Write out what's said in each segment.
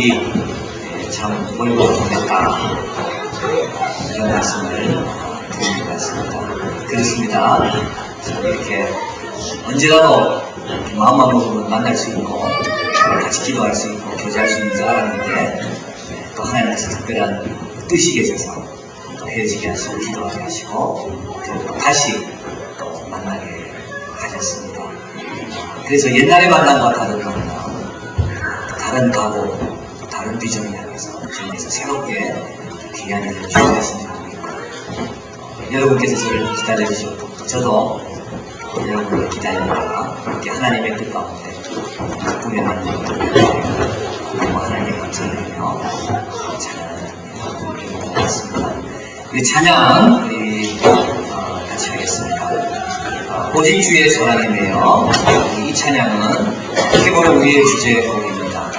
일이 참 멀고 보냈다, 이런 말씀을 드리는 것 같습니다. 그렇습니다. 이렇게 언제라도 마음만 먹으면 만날 수 있고 같이 기도할 수 있고 교제할 수 있는 줄 알았는데 또 하나님께서 특별한 뜻이 계셔서 또 헤어지게 하시고 기도하게 하시고 또 다시 또 만나게 하셨습니다. 그래서 옛날에 만난 것과 다른 겁니다. 다른 각오, 다른 비전을 향해서 주님께서 새롭게 귀한 일을 준비하신 줄 믿고 여러분께서 저를 기다려주셨고 또 저도 여러분을 기다립니다. 이렇게 하나님의 뜻 가운데 기쁨의 만남을 하나님께 감사드리며 찬양을 드리겠습니다. 우리 찬양 같이 하겠습니다. 오직 주의 소망이네요. 이 찬양은 히브리 우리의 주제 곡입니다.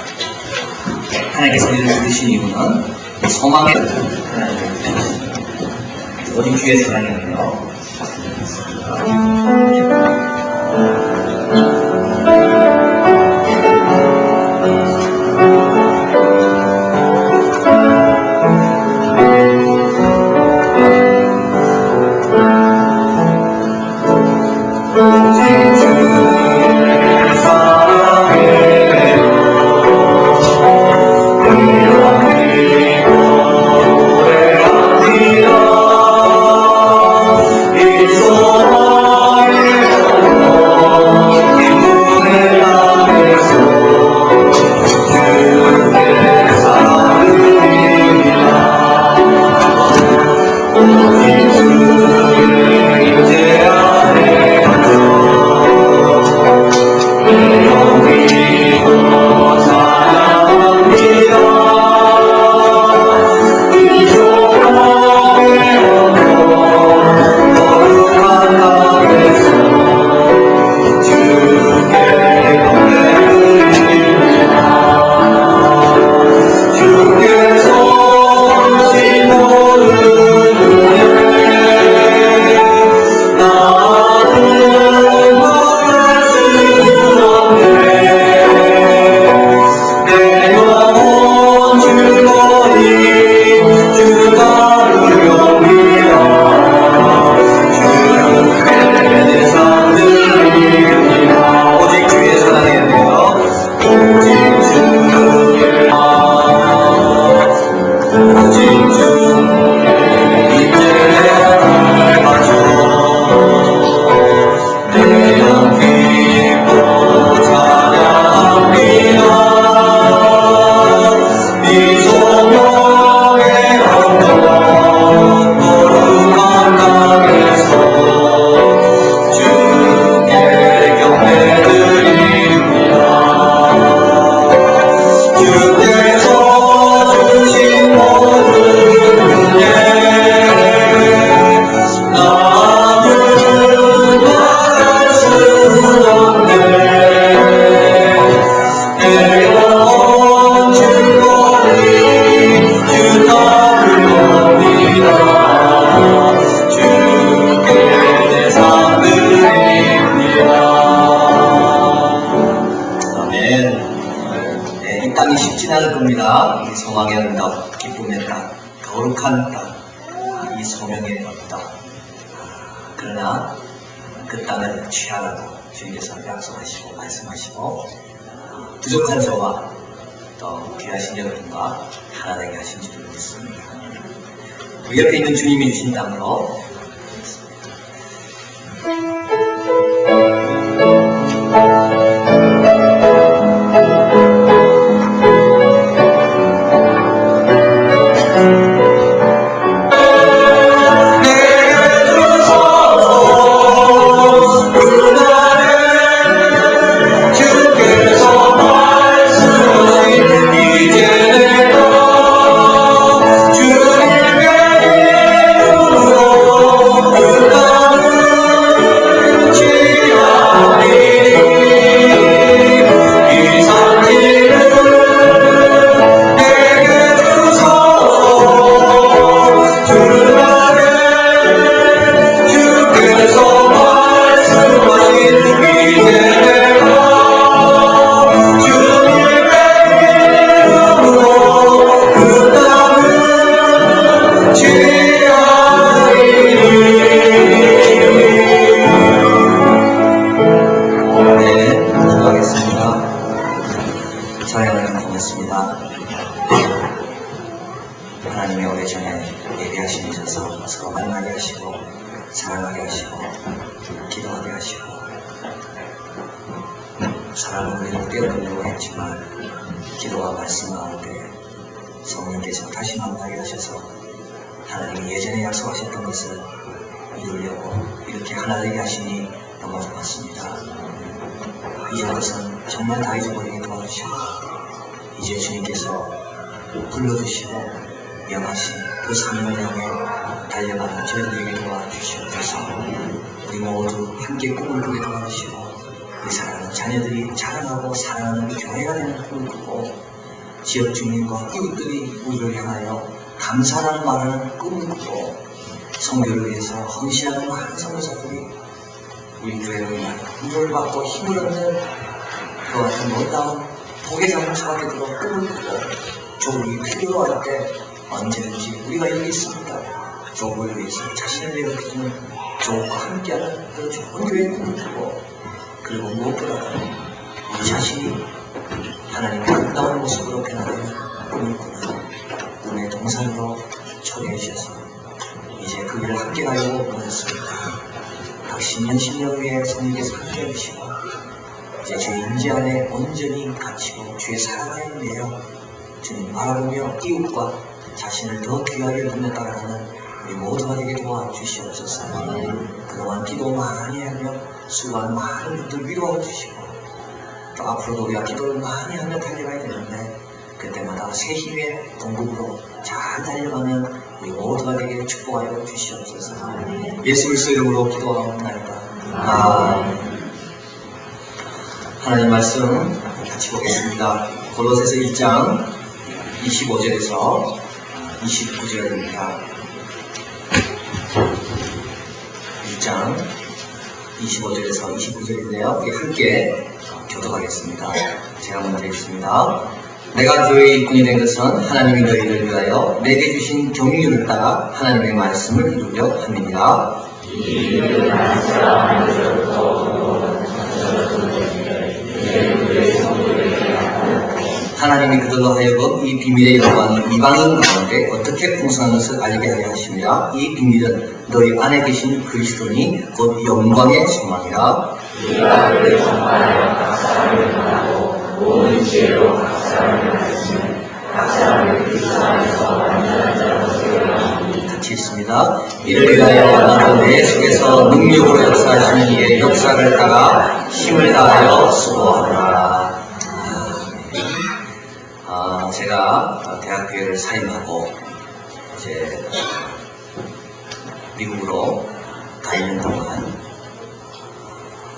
하나님께서 우리를 부르신 이유는 소망의 오직 주의 소망이네요. 이 소망의 응답, 기쁨의 땅, 거룩한 땅, 이 소명의 땅. 그러나 그 땅을 취하라고 주님께서 약속하시고 말씀하시고 부족한 저와 또 귀하신 여러분과 하나 되게 하신 줄을 믿습니다. 우리 옆에 있는 주님이 주신 땅으로 주님의 오전에 예배하시는 있어서 서로 만나게 하시고 사랑하게 하시고 기도하게 하시고 사랑은 우리를 깨어내려고 했지만 기도와 말씀 가운데 성령께서 다시 만나게 하셔서 하나님이 예전에 약속하셨던 것을 이루려고 이렇게 하나 되게 하시니 너무 고맙습니다. 이제 것은 정말 다 잊어버리게 도와주시고 이제 주님께서 불러주시고 영하신 그 사명을 향해 달려가는 저희들에게 도와주시옵소서. 우리 모두 함께 꿈을 꾸게 도와주시고 우리 사랑하는 자녀들이 자라나고 사랑하는 교회가 되는 꿈을 꾸고 지역 주민과 이웃들이 우리를 향하여 감사라는 말하는 꿈을 꾸고 성교를 위해서 헌신하는 많은 선교사들이 우리 교회를 위하여 힘을 받고 힘을 얻는 그와 같은 놀라운 복의 장차가 되도록 꿈을 꾸고 조국이 필요할 때 언제든지 우리가 여기 있습니다. 조국을 위해서 자신을 내어주는 조국과 함께하는 그 좋은 교회의 꿈을 꾸고 그리고 무엇보다도 우리 자신이 하나님의 아름다운 모습으로 변화되는 꿈을 꾸는 꿈의 동산으로 초대해 주셔서 이제 그 일을 함께 가려고 원했습니다. 각 10년 10년 후에 성령께서 함께 해주시고 이제 주의 임재 안에 온전히 갇히고 주의 사랑 안에 매여 주님 바라보며 이웃과 자신을 더 귀하게 눈에 따라가는 우리 모두가 되게 도와주시옵소서. 그동안 기도 많이 하며 수고한 많은 분들 위로해 주시고 또 앞으로도 우리가 기도를 많이 하며 달려가야 되는데 그때마다 새 힘의 동국으로 잘 달려가는 우리 모두가 되게 축복하여 주시옵소서. 예수 그리스도 이름으로 기도하옵나이다. 하나님 말씀 같이 보겠습니다. 골로새서 1장 25절에서 29절입니다. 1장 25절에서 29절인데요. 우리 함께 교독하겠습니다. 제가 먼저 읽습니다. 내가 교회의 일꾼이 된 것은 하나님이 너희를 위하여 내게 주신 경륜을 따라 하나님의 말씀을 이루려 함이니라. 하나님이 그들로 하여금 이 비밀의 영광이 이방인 가운데 어떻게 풍성한 것을 알게 하려 하십니다. 이 비밀은 너희 안에 계신 그리스도니 곧 영광의 소망이라. 우리가 그를 전파하여 각 사람을 전하고 모든 지혜로 각 사람을 가르치는 각 사람을 그리스도 안에서 완전한 자로 세우라. 같이 있습니다. 이를 위하여 나도 내 속에서 능력으로 역사하시는 이의 역사를 따라 힘을 다하여 수고하노라. 제가 대학교를 사임하고 이제 미국으로 가 있는 동안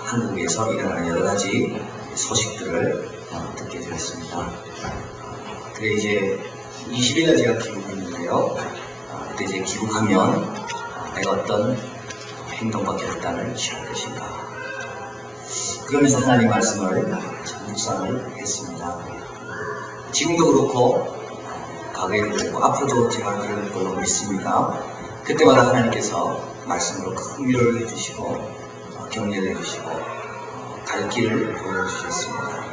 한국에서 일어나는 여러 가지 소식들을 듣게 되었습니다. 그래 이제 20일날 제가 귀국했는데요. 그때 이제 귀국하면 내가 어떤 행동과 결단을 취할 것인가. 그러면서 하나님 말씀을 묵상을 했습니다. 지금도 그렇고 과거에도 그렇고 앞으로도 제가 그럴 걸로 믿습니다. 그때마다 하나님께서 말씀으로 큰 위로를 해주시고 격려를 해주시고 갈 길을 보여주셨습니다.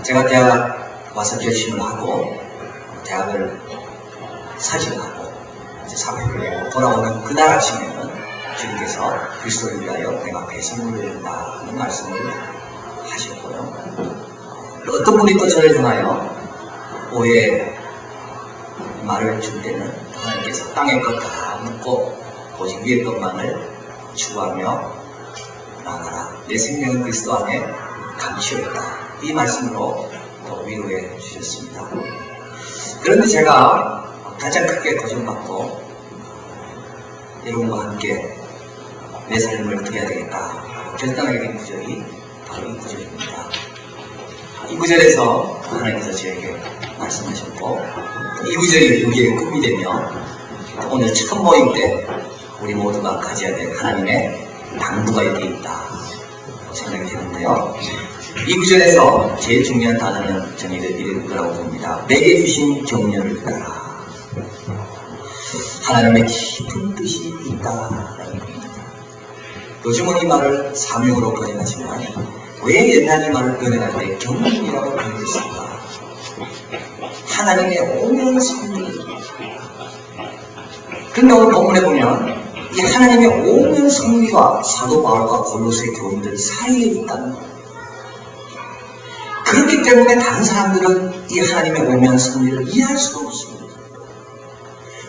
제가 대학 와서 결심을 하고 대학을 사직하고 이제 사회를 돌아오는 그날 아침에는 주님께서 그리스도를 위하여 내가 배송을 드린다는 말씀을 하셨고요. 어떤 분이 또 저를 향하여 오해 말을 줄 때는 하나님께서 땅의 것 다 묻고 오직 위의 것만을 추구하며 나가라. 내 생명은 그리스도 안에 감추어있다. 이 말씀으로 또 위로해 주셨습니다. 그런데 제가 가장 크게 도전받고 여러분과 함께 내 삶을 어떻게 해야 되겠다 결단하게 된 구절이 바로 이 구절입니다. 이 구절에서 하나님께서 저에게 말씀하셨고 이 구절이 우리의 꿈이 되며 오늘 첫 모임 때 우리 모두가 가져야 될 하나님의 당부가 여기 있다 생각이 되는데요. 이 구절에서 제일 중요한 단어는 저는 이럴 거라고 봅니다. 내게 주신 경륜을 따라 하나님의 깊은 뜻이 있다. 요즘은 이 말을 사명으로 번역하지만 왜 옛날 이 말을 번역할 때 경륜이라고 번역했습니까? 하나님의 오면 섭리 그런데 오늘 본문에 보면 이 하나님의 오면 섭리가 사도 바울과 골로새 교인들 사이에 있다는 거예요. 그렇기 때문에 다른 사람들은 이 하나님의 오면 섭리를 이해할 수가 없습니다.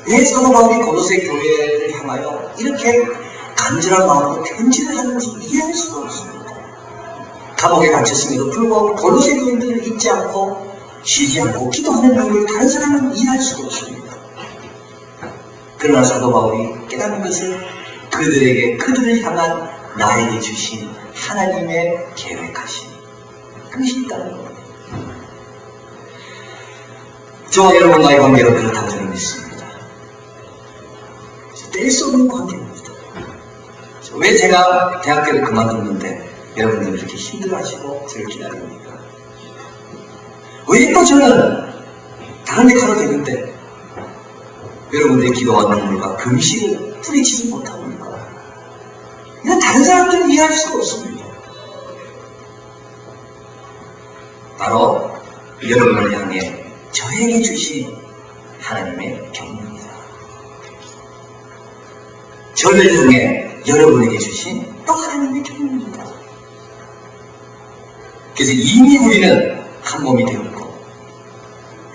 왜 사도 바울이 골로새 교회를 향하여 이렇게 간절한 마음으로 편지를 하는지 이해할 수가 없습니다. 감옥에 갇혔음에도 불구하고 골로새 교인들을 잊지 않고 쉬지 않고 기도하는 이유를 다른 사람은 이해할 수가 없습니다. 그러나 사도 바울이 깨닫는 것은 그들을 향한 나에게 주신 하나님의 계획하신 그것이 있다는 겁니다. 저와 여러분과의 관계가 그렇다고 저는 믿습니다. 뗄 수 없는 관계입니다. 왜 제가 대학교를 그만뒀는데 여러분들이 이렇게 힘들어하시고 저를 기다립니까? 왜 또 저는 다른 데 가도 되는데 여러분들의 기도와 눈물과 금식을 뿌리치지 못합니까? 이건 다른 사람들은 이해할 수가 없습니다. 바로 여러분을 향해 저에게 주신 하나님의 경륜입니다. 저를 향해 여러분에게 주신 또 하나님의 경륜입니다. 그래서 이미 우리는 한 몸이 되었고,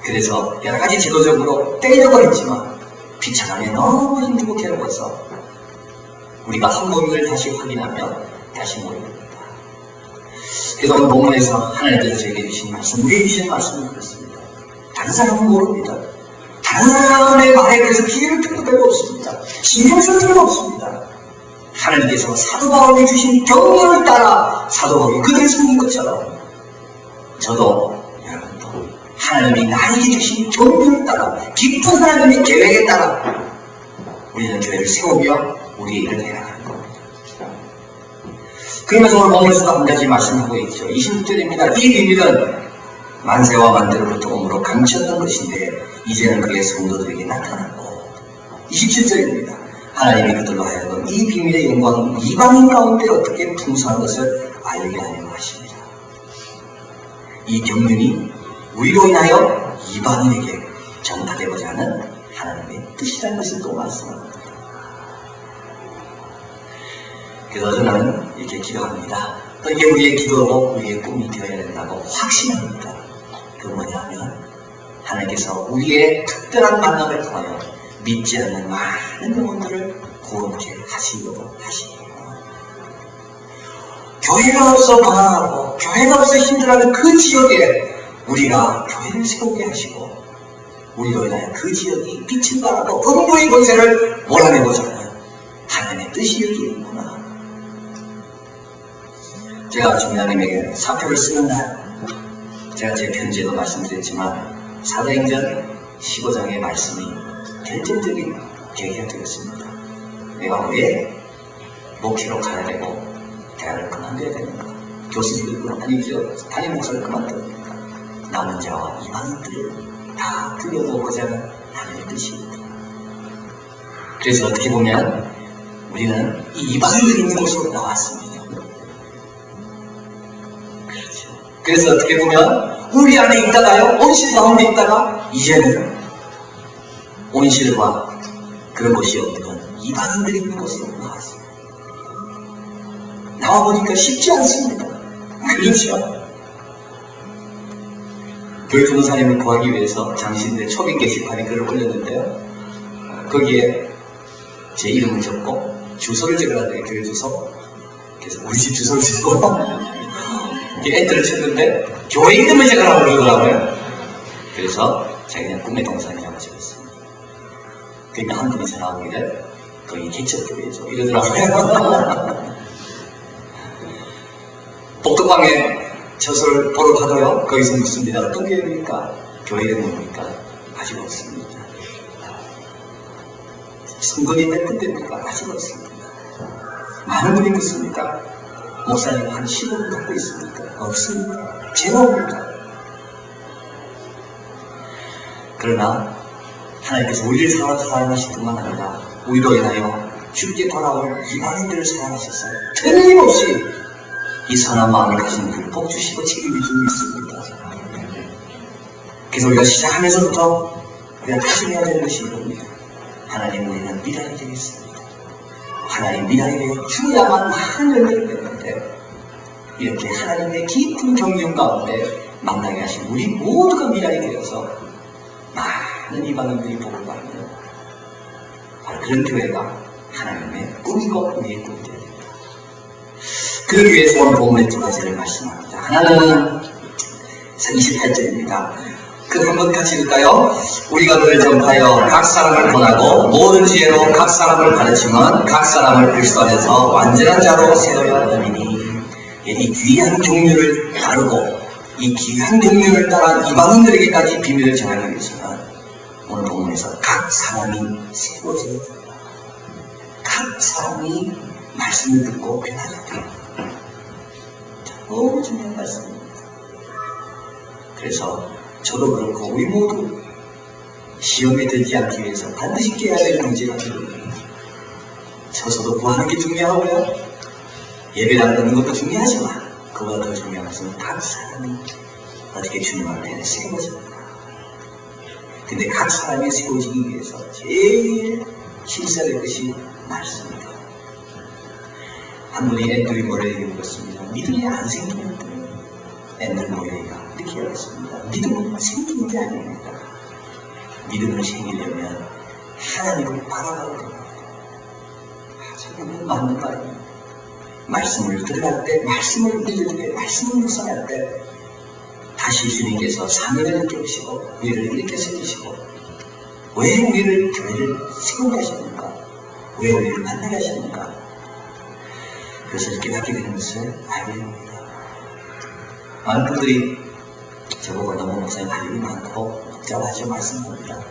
그래서 여러 가지 제도적으로 떼려버렸지만 비참하게 너무 힘들고 괴로워서 우리가 한 몸을 다시 확인하면 다시 모입니다. 그래서 오늘 본문에서 하나님께서 저에게 주신 말씀, 우리에게 주신 말씀은 그렇습니다. 다른 사람은 모릅니다. 다른 사람의 말에 대해서 귀를 펴도 별로 없습니다. 신경 쓸 필요가 없습니다. 하나님께서 사도 바울에게 주신 경륜을 따라 사도 바울이 그들을 섬긴 것처럼 저도 여러분도 하나님이 나에게 주신 경륜을 따라 깊은 하나님의 계획에 따라 우리는 교회를 세우며 우리의 일을 해나가는 겁니다. 그러면서 오늘 본문에서도 한 가지 말씀하고 있죠. 26절입니다. 이 비밀은 만세와 만대로부터 오므로 감추었던 것인데 이제는 그의 성도들에게 나타났고, 27절입니다. 하나님이 그들로 하여금 이 비밀의 영광은 이방인 가운데 어떻게 풍성한 것을 알게 하려 하십니다. 이 경륜이 우리로 인하여 이방인에게 전파되고자 하는 하나님의 뜻이라는 것을 또 말씀합니다. 그래서 저는 이렇게 기도합니다. 또 이게 우리의 기도로 우리의 꿈이 되어야 된다고 확신합니다. 그 뭐냐면 하나님께서 우리의 특별한 만남을 통하여 믿지 않는 많은 영혼들을 구원케 하시려고 하십니다. 교회가 없어 방황하고 교회가 없어 힘들어하는 그 지역에 우리가 교회를 세우게 하시고 우리로 인하여 그 지역이 빛을 발하고 음부의 권세를 몰아내고자 하는 하나님의 뜻이 여기에 있구나. 제가 주님님에게 사표를 쓰는 날, 제가 제 편지에도 말씀드렸지만 사도행전 15장의 말씀이 결정적인 계기가 되었습니다. 내가 왜 목회로 가야 되고 대학을 그만둬야 되는가? 교수직을 아니죠. 담임 목사를 그만둬야 되는가? 남은 자와 이방인들을 다 들여놓고자 하는 하나님의 뜻입니다. 그래서 어떻게 보면 우리는 이 이방인들이 있는 곳으로 나왔습니다. 그렇죠. 그래서 어떻게 보면 우리 안에 있다가요, 온실 가운데 있다가 이제는 온실과 그런 곳이 없던 이방인들이 있는 곳으로 나왔습니다. 나와보니까 쉽지 않습니다. 그렇죠. 교회 전도사님을 구하기 위해서 장신대 초빙 게시판에 글을 올렸는데요. 거기에 제 이름을 적고 주소를 적으라는데 교회 주소. 그래서 우리 집 주소를 적고 엔터를 쳤는데 교회 이름을 적으라고 그러더라고요. 그래서 제가 그냥 꿈의 동산이라고 적었습니다. 그러니까 한 분이 전화 오기를 거기 개척교회죠 이러더라고요. 복덕방에 저서를 보러 가도요, 거기서 묻습니다. 어떤 교회입니까? 교회 이름은 뭡니까? 아직 없습니다. 성건이 몇 분 됩니까? 아직 없습니다. 많은 분이 묻습니까? 목사님 한 15분 갖고 있습니까? 없습니다. 제목입니다. 그러나 하나님께서 우리를 사랑하실 뿐만 아니라 우리로 인하여 주께 돌아올 이방인들을 사랑하셨어요. 틀림없이 이 선한 마음을 가진 분을 복 주시고 책임을 지고 있습니다. 그래서 우리가 시작하면서부터 우리가 다짐해야 되는 것이 이겁니다. 하나님 우리는 미랄이 되겠습니다. 하나님 미랄이 되어 죽어야만 많은 열매를 맺는데 이렇게 하나님의 깊은 경륜 가운데 만나게 하신 우리 모두가 미랄이 되어서 많은 이방인들이 복을 받는 바로 그런 교회가 하나님의 꿈이고 우리의 꿈이 됩니다. 그러기 위해서 오늘 본문의 두 가지를 말씀합니다. 하나는 28절입니다. 그 한번 같이 읽을까요? 우리가 그를 전파하여 각 사람을 권하고 모든 지혜로 각 사람을 가르치면 각 사람을 그리스도 안에서 완전한 자로 세워야 하느니. 이 귀한 종류를 다루고 이 귀한 종류를 따라 이방인들에게까지 비밀을 전하기 위해서는 오늘 본문에서 각 사람이 세워져야 됩니다. 각 사람이 말씀을 듣고 변화해야 됩니다. 너무 중요한 말씀입니다. 그래서 저도 그렇고 우리 모두 시험에 들지 않기 위해서 반드시 깨야 될 문제가 있습니다. 서서도 구하는 게 중요하고요. 예배를 드리는 것도 중요하지만 그보다 더 중요한 것은 각 사람이 어떻게 주님 앞에 세워집니다. 근데 각 사람이 세워지기 위해서 제일 힘써야 될 것이 말씀입니다. 한 분이 앤드류 모레이를 묻었습니다. 믿음이 안 생기는 분, 앤드류 모레이가 이렇게 얘기했습니다. 믿음은 생기는 게 아닙니다. 믿음을 생기려면 하나님을 바라봐야 됩니다. 정말 맞는 말입니다. 말씀을 들어갈 때, 말씀을 읽을 때, 말씀을 묵상할 때 다시 주님께서 사명을 느끼시고 우리를 이렇게 세우시고 왜 우리를 교회를 세우게 하십니까? 왜 우리를 만나게 하십니까? 그것을 깨닫게 되는 것을 알게 됩니다. 많은 분들이 저보고 너무 목사님 할 일이 많고 복잡하죠 말씀합니다.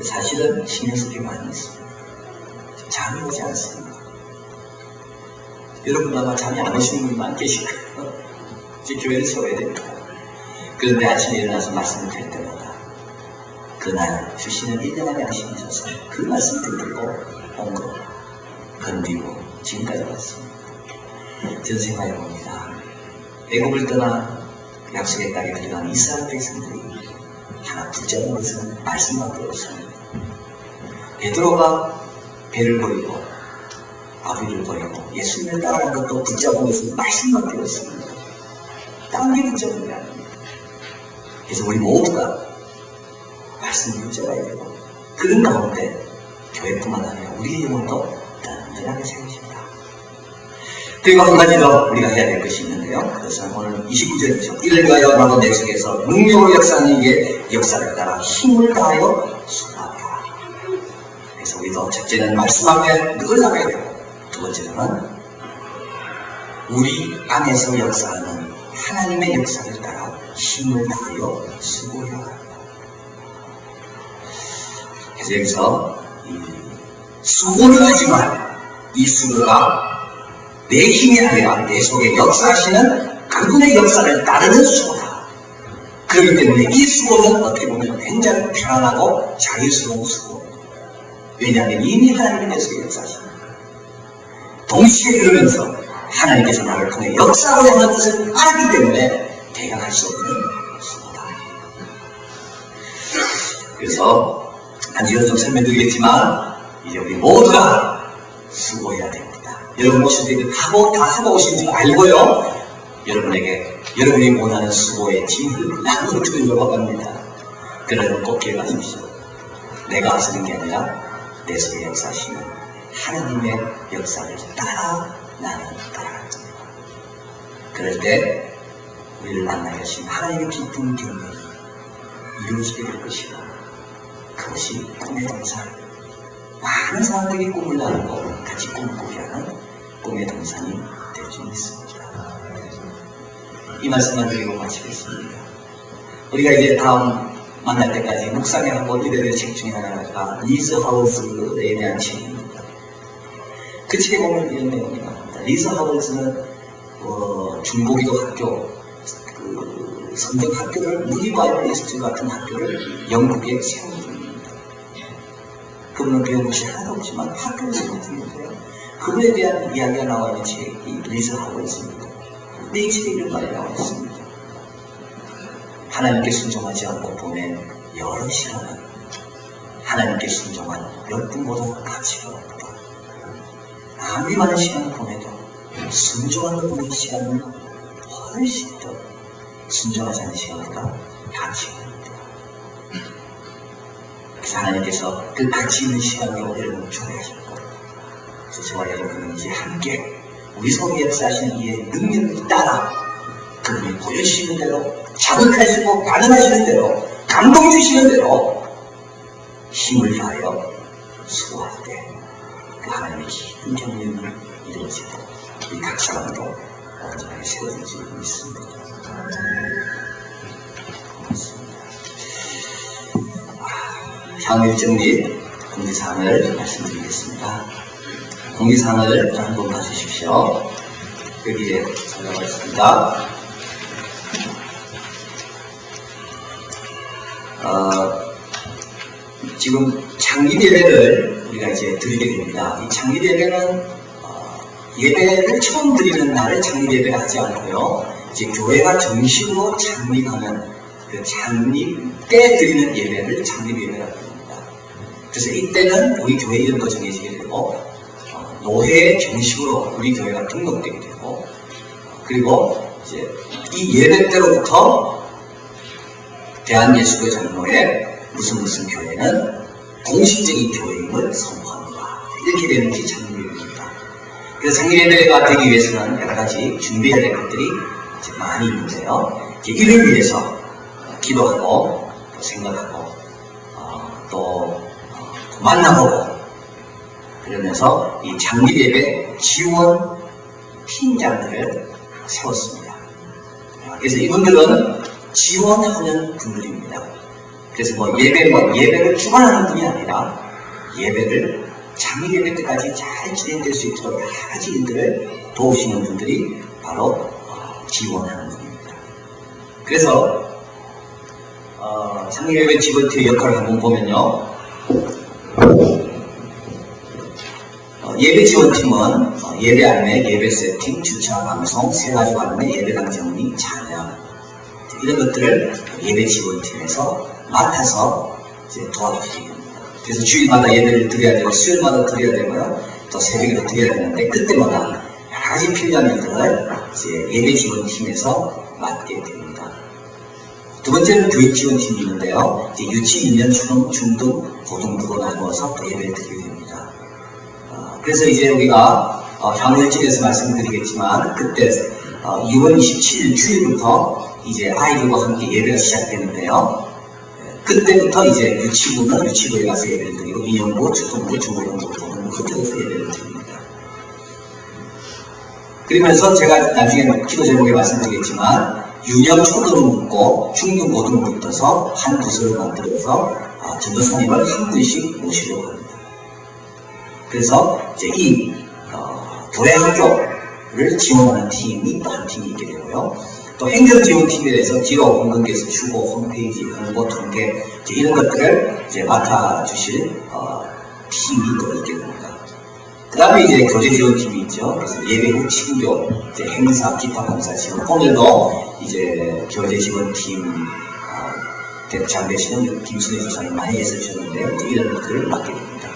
사실은 신경 쓸 게 많이 있습니다. 잠이 오지 않습니다. 여러분 아마 잠이 안 오시는 분이 많이 계실 거예요. 이제 교회를 세워야 됩니다. 그런데 아침에 일어나서 말씀을 드릴 때마다 그날 주시는 일정한 양심이 있어서 그 말씀을 듣고 온 것 건드리고 지금까지 왔습니다. 저는 생각해 봅니다. 애굽을 떠나 약속의 땅에 들어간 이스라엘 백성들이 하나 붙잡은 것은 말씀밖에 없습니다. 베드로가 배를 버리고 아비를 버리고 예수님을 따라간 것도 붙잡은 것은 말씀밖에 없습니다. 딴 게 붙잡은 게 아닙니다. 그래서 우리 모두가 말씀을 붙잡아야 되고 그런 가운데 교회뿐만 아니라 우리의 영혼도 든든하게 세우십니다. 그리고 한 가지 더 우리가 해야 될 것이 있는데요. 그것은 오늘 29절이죠. 이를 위하여 나도 내 속에서 능력으로 역사하는 이게 역사를 따라 힘을 다하여 수고하라. 그래서 우리도 첫째는 말씀 앞에 늘 나가야 되고 두 번째는 우리 안에서 역사하는 하나님의 역사를 따라 힘을 다하여 수고해야 합니다. 그래서 여기서 수고를 하지만 이 수고가 내 힘이 아니라 내 속에 역사하시는 그분의 역사를 따르는 수고다. 그렇기 때문에 이 수고는 어떻게 보면 굉장히 편안하고 자유스러운 수고입니다. 왜냐하면 이미 하나님이 내 속에 역사하십니다. 동시에 그러면서 하나님께서 나를 통해 역사하고 하는 것을 알기 때문에 대강할 수 없는 수고다. 그래서 단지는 좀 설명드리겠지만 이제 우리 모두가 수고해야 됩니다. 여러분 오실 때 다 하고 오신 줄 알고요. 여러분에게 여러분이 원하는 수고의 짐을 나누어 주려고 합니다. 그러면 꼭 기억하십시오. 내가 쓰는 게 아니라 내 속에 역사하시는 하나님의 역사를 따라 나는 따라갈 겁니다. 그럴 때 우리를 만나게 하신 하나님의 기쁜 경륜이 이루어지게 될 것이고 그것이 꿈의 동산. 많은 사람들이 꿈을 나누고 같이 꿈을 꾸게 하는 꿈의 동산이 될 수 있습니다. 이 말씀만 드리고 마치겠습니다. 우리가 이제 다음 만날 때까지 묵상해야 하고 이래될 책 중에 하나가 리즈 하워즈에 대한 책입니다. 그 책에 보면 이런 내용이 나옵니다. 리즈 하워즈는 중고기도 학교, 선정 학교를 무리바이블 인스튜트 같은 학교를 영국에 세운 분입니다. 그분은 배운 것이 하나도 없지만 학교를 세운 분인데요. 그분에 대한 이야기가 나와 있는 책이 리즈 하워즈입니다. 근데 이 책에 이런 말이 나와 있습니다. 하나님께 순종하지 않고 보낸 여러 시간은 하나님께 순종한 여러분보다 가치가 없다. 아무리 많은 시간을 보내도 순종하는 분의 시간은 훨씬 더 순종하지 않는 시간보다 가치가 있다. 그래서 하나님께서 그 가치 있는 시간으로 여러분을 초대하셨고, 그래서 저와 여러분은 이제 함께 우리 속에 역사하시는 이의 능력을 따라 그분이 보여주시는 대로, 자극하시고 가능하시는 대로, 감동 주시는 대로 힘을 다하여 수고할 때 그 하나님의 깊은 경륜을 이루어지고 우리 각 사람도 온전하게 세워질 줄 믿습니다. 향후 정리 공지사항을 말씀드리겠습니다. 공지사항을 한번 봐주십시오. 여기에 설명하고 있습니다. 지금 장기 예배를 우리가 이제 드리게 됩니다. 이 장기 예배는 예배를 처음 드리는 날을 장기 예배를 하지 않고요. 이제 교회가 정식으로 창립하는 그 창립 때 드리는 예배를 창립 예배라고 합니다. 그래서 이때는 우리 교회 이름도 정해지게 되고 노회에 정식으로 우리 교회가 등록되게 되고, 그리고 이제 이 예배 때로부터 대한예수교 장로회 무슨 교회는 공식적인 교회임을 선포합니다. 이렇게 되는 것이 장례예배입니다. 그래서 장례예배가 되기 위해서는 여러 가지 준비해야 될 것들이 많이 있는데요. 이를 위해서 기도하고 또 생각하고 또 만나보고 그러면서 이 장례예배 지원 팀장들을 세웠습니다. 그래서 이분들은 지원하는 분들입니다. 그래서 예배를 주관하는 분이 아니라 예배를 장기 예배 때까지 잘 진행될 수 있도록 여러 가지 일들을 도우시는 분들이 바로 지원하는 분입니다. 그래서 장기 예배 지원팀의 역할을 한번 보면요. 예배 지원팀은 예배 안내, 예배 세팅, 주차, 방송, 세가지 안내, 예배당 정리, 찬양 이런 것들을 예배 지원팀에서 맡아서 이제 도와주시게 됩니다. 그래서 주일마다 예배를 드려야 되고 수요일마다 드려야 되고요. 또 새벽에도 드려야 되는데 그때마다 여러 가지 필요한 일들을 이제 예배 지원팀에서 맡게 됩니다. 두 번째는 교육 지원팀이 있는데요. 이제 유치, 유년, 초등, 중등, 고등부로 나누어서 또 예배를 드리게 됩니다. 그래서 이제 우리가 향후 일주일에서 말씀드리겠지만 그때 2월 27일 주일부터 이제 아이들과 함께 예배가 시작되는데요. 그때부터 이제 유치부는 유치부에 가서 예배를 드리고 유년부, 초등부, 중고등부, 고등부 그쪽에서 예배를 드립니다. 그러면서 제가 나중에 기도 제목에 말씀드리겠지만 유년 초등을 묶고 중등 고등을 붙어서 한 부서를 만들어서 전도사님을 한 분씩 모시려고 합니다. 그래서 이제 이 교회 학교를 지원하는 팀이 또 한 팀이 있게 되고요. 또 행정지원팀에 대해서 기록, 공공개서 주고, 홈페이지, 홍보, 통계 이런 것들을 이제 맡아주실 팀이 또 있게 됩니다. 그 다음에 이제 교제지원팀이 있죠. 그래서 예배 후 친교, 이제 행사, 기타 봉사 지원. 오늘도 이제 교제지원팀 장대시는 김순혜 주사님 많이 애써 주셨는데요. 이런 것들을 맡게 됩니다.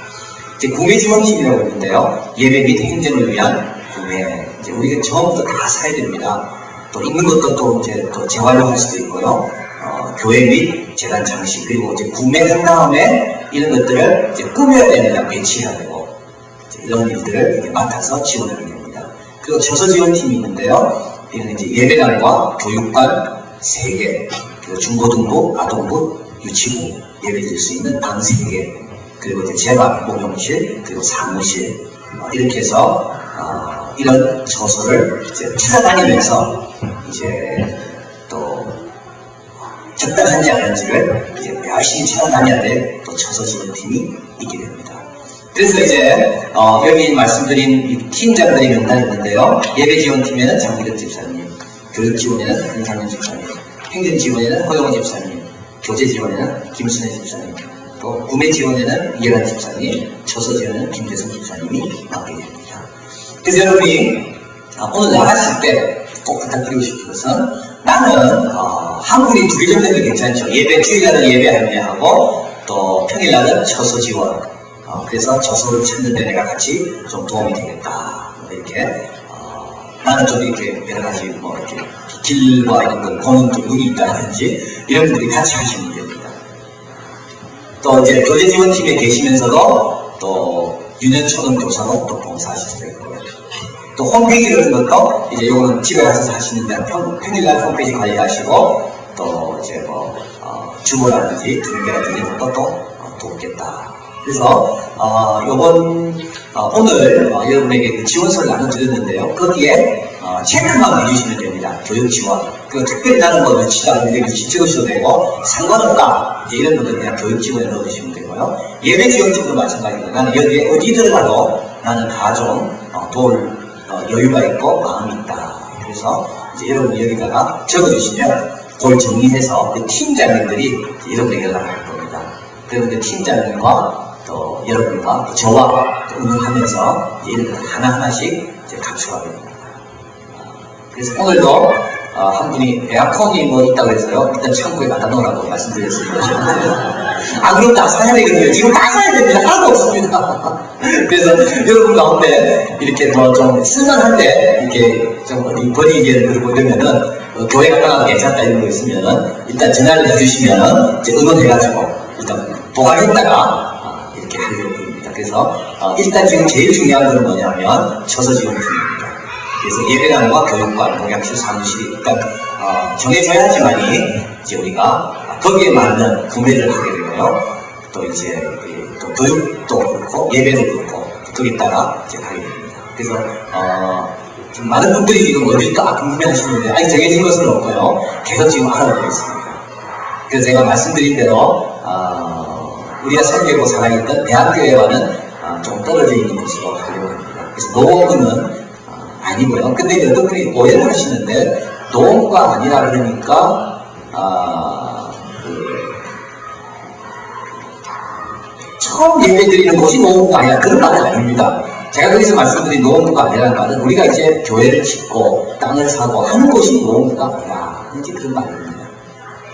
이제 구매지원팀이라고 있는데요. 예배 및 행정을 위한 구매. 이제 우리가 처음부터 다 사야 됩니다. 또 있는 것도 또 이제 또 재활용할 수도 있고요. 교회 및 재단 장식 그리고 이제 구매한 다음에 이런 것들을 이제 꾸며야 됩니다. 배치해야 되고 이런 일들을 이제 맡아서 지원하게 됩니다. 그리고 처서 지원팀이 있는데요. 이는 이제 예배당과 교육반 3개, 그리고 중고등부, 아동부, 유치부 예배 드릴 수 있는 방 3개, 그리고 이제 재반 공용실, 그리고 사무실 이렇게 해서 이런 처소를 이제 찾아다니면서 이제 또 적당한지 아닌지를 이제 열심히 찾아다녀야 될 또 처소 지원팀이 있게 됩니다. 그래서 이제 여기 말씀드린 이 팀장들이 명단이 있는데요. 예배 지원팀에는 장기덕 집사님, 교육 지원에는 한상현 집사님, 행정 지원에는 허영호 집사님, 교제 지원에는 김순혜 집사님, 또 구매 지원에는 이해란 집사님, 처소 지원에는 김대성 집사님이 맡게 됩니다. 그래서 여러분이 오늘 나가실 때 꼭 부탁드리고 싶은 것은 나는 한 분이 2개 정도면 괜찮죠. 예배 주일날은 예배 안내하고 또 평일날은 처소 지원. 그래서 처소를 찾는 데 내가 같이 좀 도움이 되겠다. 이렇게 나는 좀 이렇게 여러 가지 뭐 이렇게 길과 이런 걸 보는 또 눈이 있다든지 이런 분들이 같이 하시면 됩니다. 또 이제 교제 지원팀에 계시면서도 또 유년초등 교사로 또 봉사하실 수 있고요. 또 홈페이지 같은 것도 이제 요거는 집에 가서 하시는데 평일날 홈페이지 관리하시고 또 이제 뭐 주보라든지 등계 같은 것도 또 돕겠다. 그래서 오늘 여러분에게 지원서를 나눠드렸는데요. 거기에 체크만 해주시면 됩니다. 교육 지원. 그 특별히 나는 뭐 며칠이라고 이렇게 찍으셔도 되고 상관없다. 이제 이런 분들 그냥 교육 지원에 넣어주시면 되고요. 예배 지원팀도 마찬가지고 나는 여기에 어디 들어가도 나는 다 좀 도울 여유가 있고 마음이 있다. 그래서 이제 여러분이 여기다가 적어주시면 그걸 정리해서 그 팀장님들이 여러분에게 연락할 겁니다. 그런데 팀장님과 또 여러분과 저와 운영하면서 이런 하나하나씩 이제 갖춰가게 됩니다. 그래서 오늘도 한 분이 에어컨이 뭐 있다고 해서요. 일단 창고에 갖다 놓으라고 말씀드렸습니다. 그럼 다 사야 되거든요. 지금 다 사야 됩니다. 하나도 없습니다. 그래서 여러분 가운데 이렇게 뭐 좀 쓸만한데 이렇게 좀 어디 버리기에는 그러고 이러면은 교회 갔다가 괜찮다 이런 거 있으면은 일단 전화를 해주시면은 이제 의논해가지고 일단 도와줬다가 이렇게 하려고 합니다. 그래서 일단 지금 제일 중요한 건 뭐냐면 처소지원팀입니다. 그래서 예배관과 교육관, 목양실 사무실이 일단 정해져야 하지만이 이제 우리가 거기에 맞는 구매를 하게 되고요. 또 이제 또 교육도 그렇고 예배도 그렇고 거기다가 이제 가게 됩니다. 그래서 좀 많은 분들이 지금 어딜까 궁금해하시는데 아직 정해진 것은 없고요. 계속 지금 알아보고 있습니다. 그래서 제가 말씀드린 대로 우리가 설계고 살아있던 대학교회와는 좀 떨어져 있는 곳으로 가려고 합니다. 그래서 노원구는 아니고요. 근데 어떤 분이 오해를 하시는데 노원구가 아니라 그러니까 처음 예배 드리는 곳이 노원구가 아니라 그런 말은 아닙니다. 제가 거기서 말씀드린 노원구가 아니라는 말은 우리가 이제 교회를 짓고 땅을 사고 하는 곳이 노원구가 아니라 이제 그런 말입니다.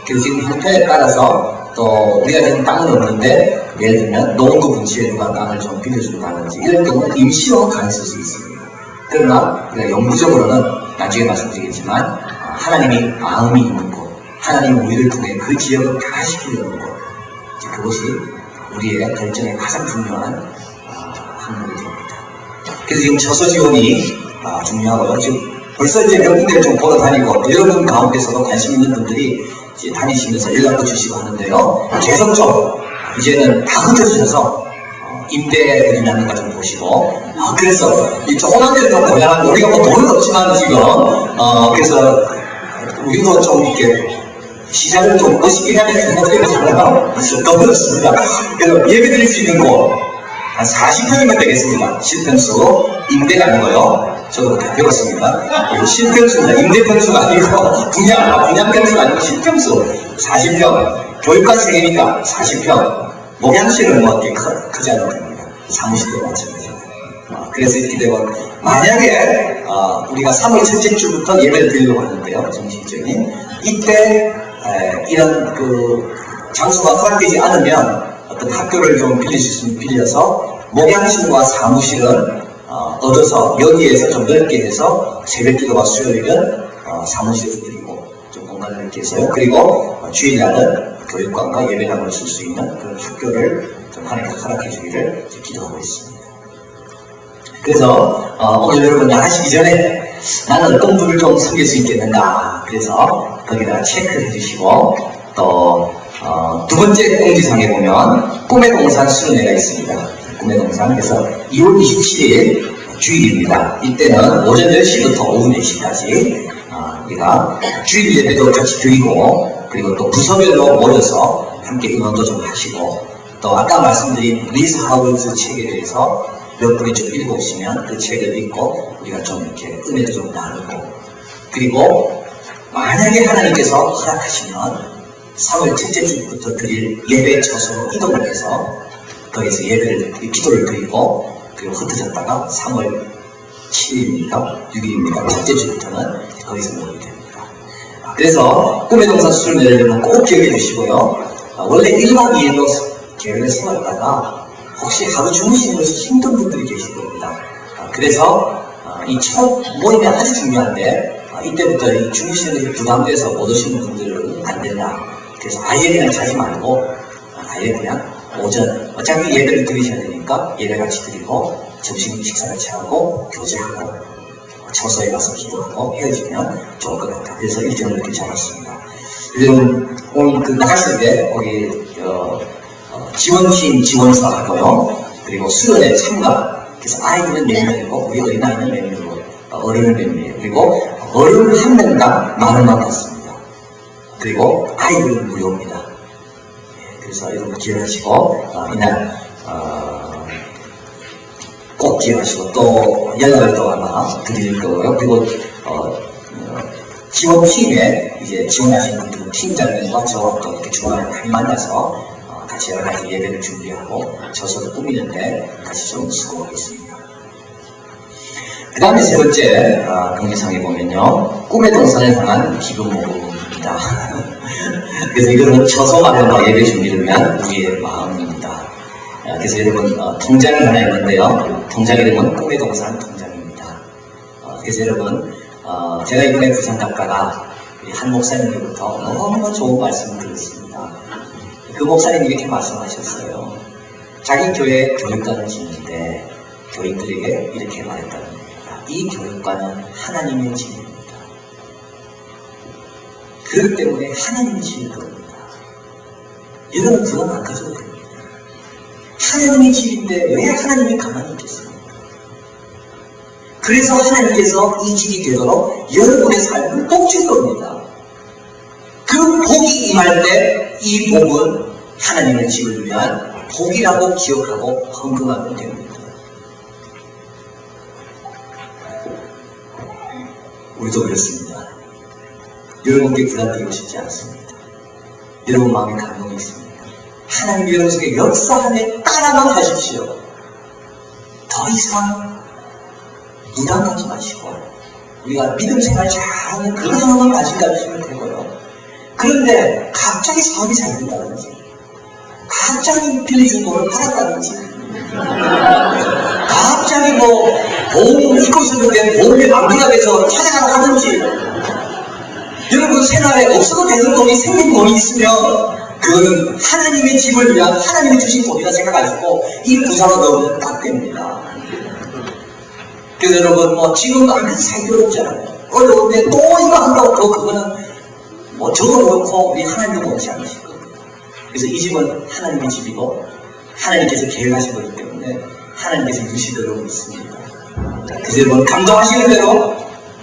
그래서 지금 형편에 따라서 또 우리가 지금 땅은 없는데 예를 들면 노원구 분지에 누가 땅을 좀 빌려준다든지 이런 경우는 임시로 가능할 수 있습니다. 그러나 우리가 영구적으로는 나중에 말씀드리겠지만 하나님이 마음이 있는 곳, 하나님 우리를 통해 그 지역을 변화시키려는 곳, 그것이 우리의 결정에 가장 중요한 항목이 됩니다. 그래서 지금 처소 지원이 중요하고요. 지금 벌써 이제 몇 군데를 좀 보러 다니고 여러분 가운데서도 관심 있는 분들이 이제 다니시면서 연락도 주시고 하는데요. 계속 이제는 다 흩어지셔서 임대들이 나니까 좀 보시고 그래서 이 조그만 데를 좀 보려면 우리가 뭐 돈은 없지만 지금 그래서 우리도 좀 이렇게 시장을 좀 멋있게 해야 되는 생각이 들어요. 너무 그렇습니다. 그래서 예배 드릴 수 있는 곳 한 40평이면 되겠습니다. 실평수 임대가 아니고요. 저도 다 배웠습니다. 실평수입니다. 임대평수가 아니고 분양평수가 아니고 실평수 40평 교육관 3개니까 40평 목양실은 뭐 이렇게 크지 않은 겁니다. 사무실도 마찬가지입니다. 그래서 이렇게 되고 만약에 우리가 3월 첫째 주부터 예배를 드리려고 하는데요. 정식적인 이때 이런 그 장소가 허락되지 않으면 어떤 학교를 좀 빌릴 수 있으면 빌려서 목양실과 사무실은 얻어서 여기에서 좀 넓게 해서 새벽기도와 수요일은 사무실에서 드리고 좀 공간을 넓게 해서요. 그리고 주일날은 교육관과 예배당을 쓸 수 있는 그런 학교를 좀 하나님께 허락해 주기를 기도하고 있습니다. 그래서 오늘 여러분 나가시기 전에 나는 어떤 분을 좀 섬길 수 있겠는가 그래서 거기다가 체크해 주시고 또 두 번째 공지사항에 보면 꿈의 동산 수련회가 있습니다. 꿈의 동산 그래서 2월 27일 주일입니다. 이때는 오전 10시부터 오후 4시까지 우리가 주일 예배도 같이 드리고 그리고 또 부서별로 모여서 함께 응원도 좀 하시고 또 아까 말씀드린 리스 하우스 책에 대해서 몇 분이 좀 읽어보시면 그 책을 읽고 우리가 좀 이렇게 은혜도 좀 나누고 그리고 만약에 하나님께서 허락하시면 3월 첫째 주부터 드릴 예배 처소로 이동을 해서 거기서 예배를 기도를 드리고 그리고 흩어졌다가 3월 7일입니까? 6일입니까? 첫째 주부터는 거기서 모이게 됩니다. 그래서 꿈의 동산 수련회를 꼭 기억해 주시고요. 원래 1박 2일로 계획을 세웠다가 혹시 하루 주무시면서 힘든 분들이 계실 겁니다. 그래서 이 첫 모임이 아주 중요한데 이때부터 이 주무시는 것이 부담돼서 못 오시는 분들은 안 된다. 그래서 아예 그냥 자지 말고 아예 그냥 오전 어차피 예배를 드리셔야 되니까 예배 같이 드리고 점심 식사 같이 하고 교제하고 처소에 가서 기도하고 헤어지면 좋을 것 같다. 그래서 일정을 이렇게 잡았습니다. 여러분 오늘 그 나갔을 때 거기 지원팀 지원사 하고요. 그리고 수련회 참가. 그래서 아이들은 4명이고 우리 어린아이는 4명이고 어른은 4명이에요. 그리고 어른 한 명당 10,000원 받습니다. 그리고 아이들은 무료입니다. 그래서 여러분 기억하시고 이날 꼭 기억하시고 또 연락을 또 아마 드릴 거고요. 그리고 지원팀에 이제 지원하시는 분들은 팀장님과 저와 또 이렇게 중간에 많이 만나서 같이 여러 가지 예배를 준비하고 저서도 꾸미는데 같이 좀 수고하겠습니다. 그 다음에 세 번째 공지사항에 보면요. 꿈의 동산을 향한 기금 모금입니다. 그래서 이거는 처소 마련과 예배 준비를 위한 우리의 마음입니다. 그래서 여러분 통장을 하나 있는데요. 통장 이름은 꿈의 동산 통장입니다. 그래서 여러분 제가 이번에 부산 갔다가 한 목사님으로부터 너무 좋은 말씀을 들었습니다. 그 목사님이 이렇게 말씀하셨어요. 자기 교회 교육관을 짓는데 교인들에게 이렇게 말했다는 겁니다. 이 교육관은 하나님의 집입니다. 그렇기 때문에 하나님의 집일 겁니다. 여러분 그건 안 가져도 됩니다. 하나님의 집인데 왜 하나님이 가만히 있겠습니까? 그래서 하나님께서 이 집이 되도록 여러분의 삶을 복 줄 겁니다. 그 복이 임할 때 이 복은 하나님의 집을 위한 복이라고 기억하고 헌금하면 됩니다. 우리도 그렇습니다. 여러분께 부담드리고 싶지 않습니다. 여러분 마음에 감동이 있습니다. 하나님 여러분 속에 역사하에 따라만 하십시오. 더 이상 부담 갖지 마시고 우리가 믿음 생활 잘하는 그런 상황을 가지고 가시면 되고요. 그런데 갑자기 사업이 잘 된다든지 갑자기 빌려준 돈을 받았다든지 갑자기 뭐 보험 입고서도 된 보험에 만기납해서 찾아가라 하든지 여러분 생활에 없어도 되는 돈이 생긴 돈이 있으면 그거는 하나님의 집을 위한 하나님이 주신 돈이라 생각하시고 이 부산으로 넣으면 딱 됩니다. 그래서 여러분 뭐 지금 아무리 살기 어렵잖아요. 어려운데 또 이거 한다고 또 그거는 뭐 저도 그렇고 우리 하나님도 그렇지 않으실 겁니다. 그래서 이 집은 하나님의 집이고 하나님께서 계획하신 거기 때문에 하나님께서 유시도록 믿습니다. 그래서 여러분 감동하시는 대로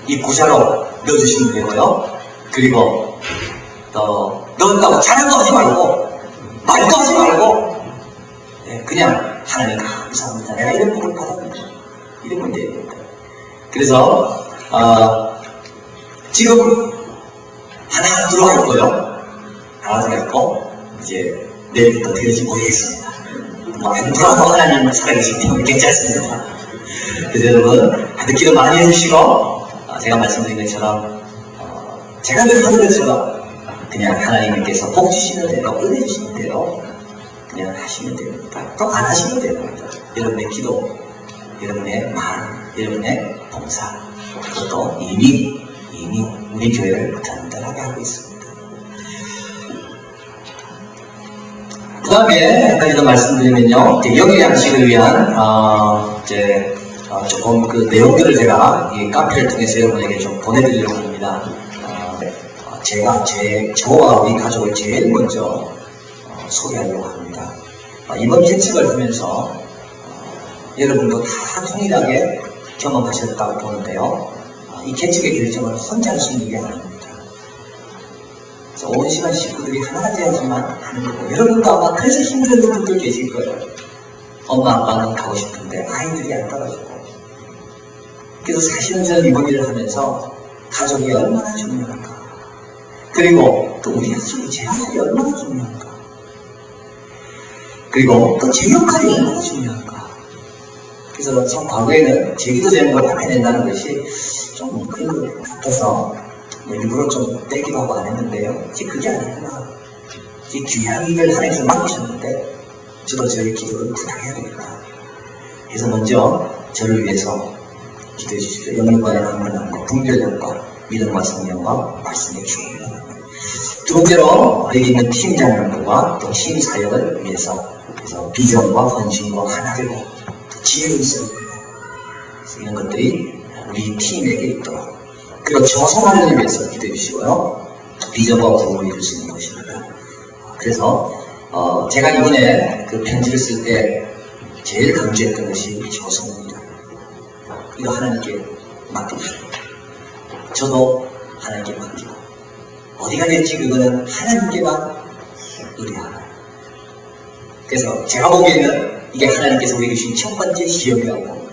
이 구자로 넣어주시면 되고요. 그리고 또 넣었다고 자랑도 하지 말고 말도 하지 말고 그냥 하나님 감사합니다. 내가 이런 복을 받았는데 이러면 됩니다. 그래서 지금 하나 들어와 있고요. 하나 들어와 있고 이제 내일부터 되는지 모르겠습니다. 뭐 들어와도 하나님을 살아계시기 때문에 괜찮습니다. 그래서 여러분 기도 많이 해주시고 제가 말씀드린 것처럼 제가 늘 하는 것처럼 그냥 하나님께서 복 주시는 대로 은혜 주시는 대로 그냥 하시면 됩니다. 또 안 하시면 됩니다. 여러분의 기도, 여러분의 말, 여러분의 봉사 그것도 이미 우리 교회를 든든하게 하고 있습니다. 그 다음에 한 가지 더 말씀드리면요. 영의 양식을 위한 조금 그 내용들을 제가 이 카페를 통해서 여러분에게 좀 보내드리려고 합니다. 저와 우리 가족을 제일 먼저 소개하려고 합니다. 이번 개척을 하면서 여러분도 다 동일하게 경험하셨다고 보는데요. 이 개척의 결정은 혼자 할 수 있는 게 아닙니다. 그래서 온 시간 식구들이 하나 되어야지만 하는 거고 여러분도 아마 그래서 힘든 분들 계실 거예요. 엄마 아빠는 가고 싶은데 아이들이 안 따라주고 그래서 사실은 저는 이번 일을 하면서 가족이 얼마나 중요한가 그리고 또 우리 가족이 제 아들이 얼마나 중요한가 그리고 또 제 역할이 얼마나 중요한가 그래서 참 과거에는 제기도 되는 걸 다 해낸다는 것이 좀 그런 것 같아서 일부러 좀 떼기도 하고 안 했는데요. 이제 그게 아니구나. 이제 귀한 일을 하나님께서 맡기셨는데 저도 저희 기도를 부탁해야 됩니다. 그래서 먼저 저를 위해서 기도해 주십시오. 영혼과의 강건함과 분별력과 믿음과 성령과 말씀의 주옵니다. 두 번째로 여기 있는 팀장님들과 또 팀 사역을 위해서 그래서 비전과 헌신과 하나 되고 또 지혜가 있어야 됩니다. 이런 것들이 우리 팀에게 있도록 그리고 저성화를 위해서 기도해 주시고요. 비전과 구원을 이룰 수 있는 것입니다. 그래서 제가 이번에 그 편지를 쓸 때 제일 강조했던 것이 저성입니다. 이거 하나님께 맡깁시다. 저도 하나님께 맡기고 어디가 될지 그거는 하나님께만 의뢰하라. 그래서 제가 보기에는 이게 하나님께서 우리에게 주신 첫 번째 시험이라고.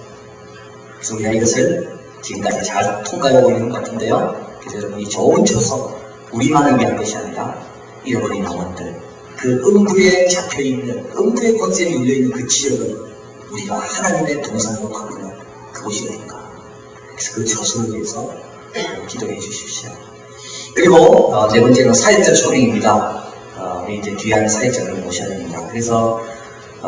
그래서 우리가 이것을 지금까지 잘 통과하고 있는 것 같은데요. 그래서 여러분이 좋은 저서 우리만을 위한 것이 아니라 잃어버린 영혼들, 그 음부에 잡혀있는, 음부의 권세에 눌려있는 그 지역을 우리가 하나님의 동산으로 바꾸는 그곳이 어딘가. 그래서 그 저서를 위해서 기도해 주십시오. 그리고 네 번째는 사역자 초빙입니다. 우리 이제 귀한 사역자를 모셔야 됩니다. 그래서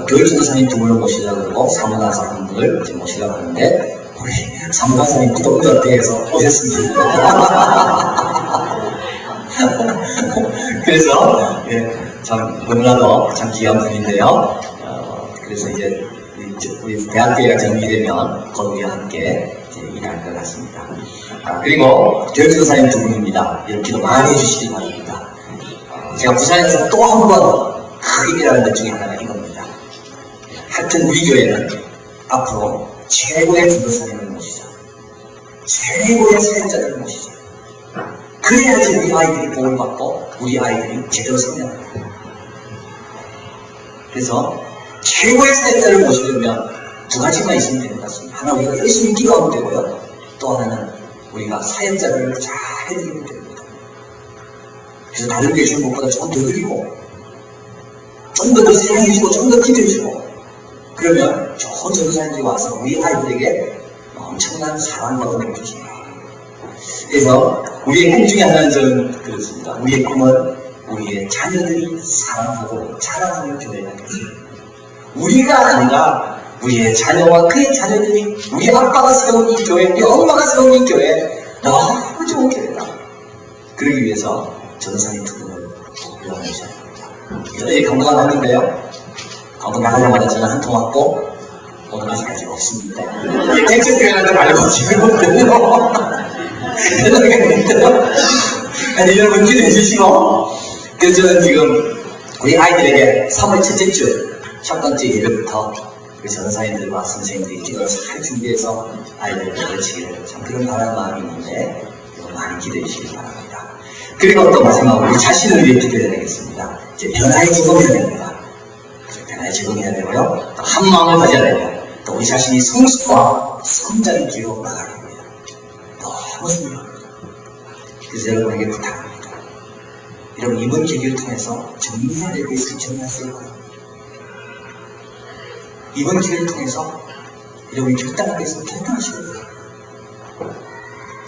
교육전도사님 두 분을 모시려고 그러고 사무관사 한 분을 이제 모시려고 하는데 우리 사무관사님 구독자 어떻게 해서 오셨습니다. 그래서 참 너무나도 참 귀한 분인데요. 그래서 이제 우리 대학교가 정리되면 곧 우리와 함께 이제 일할 것 같습니다. 그리고 교육전도사님 두 분입니다. 이런 기도 많이 해주시기 바랍니다. 제가 부산에서 또 한 번 크게 일하는 것 중에 하나가 이겁니다. 하여튼 우리 교회는 앞으로 최고의 전도사님을 모시자. 최고의 사역자들을 모시자. 그래야지 우리 아이들이 복을 받고 우리 아이들이 제대로 성장합니다. 그래서 최고의 사역자를 모시려면 두 가지만 있으면 되는 것 같습니다. 하나 우리가 열심히 기도하면 되고요. 또 하나는 우리가 사역자를 잘 해드리면 됩니다. 그래서 다른 교회 주는 것보다 조금 더 드리고 좀 더 사랑해주고 좀 더 기도해주고 그러면 좋은 전도사님들이 와서 우리 아이들에게 엄청난 사랑받은 걸 주십니다. 그래서 우리의 꿈 중에 하나는 저는 그렇습니다. 우리의 꿈은 우리의 자녀들이 사랑하고 자랑하는 교회가 되겠습니다. 우리가 아니라 우리의 자녀와 그의 자녀들이 우리 아빠가 세운 이 교회, 우리 엄마가 세운 이 교회 너무 좋은 교회다. 그러기 위해서 전도사님 두 분을 요청하셔야 합니다. 여전히 광고가 나왔는데요. 광고 나가자마자 전화 한 통 왔고 오늘 아직까지 없습니다. 택시교회라도 알고 지금은요. 아니 여러분 기대해 주시고 그래서 저는 지금 우리 아이들에게 3월 첫째 주 첫 번째 예배부터 우리 전사님들과 선생님들이 기도를 잘 준비해서 아이들을 가르치기를 참 그런 바라는 마음이 있는데 많이 기대해 주시기 바랍니다. 그리고 또 마지막으로 우리 자신을 위해 기도해야 되겠습니다. 이제 변화의 직업이 해야 됩니다. 변화의 직업이 해야 되고요. 또 한 마음을 가져야 되고 또 우리 자신이 성숙과 성장의 길로 나가야 됩니다. 너무 중요합니다. 그래서 여러분에게 부탁합니다. 여러분 이번 계기를 통해서 정리해야 될 것을 정리하세요. 이번 기회를 통해서 여러분이 결단하겠으면 결단하셔야 돼요.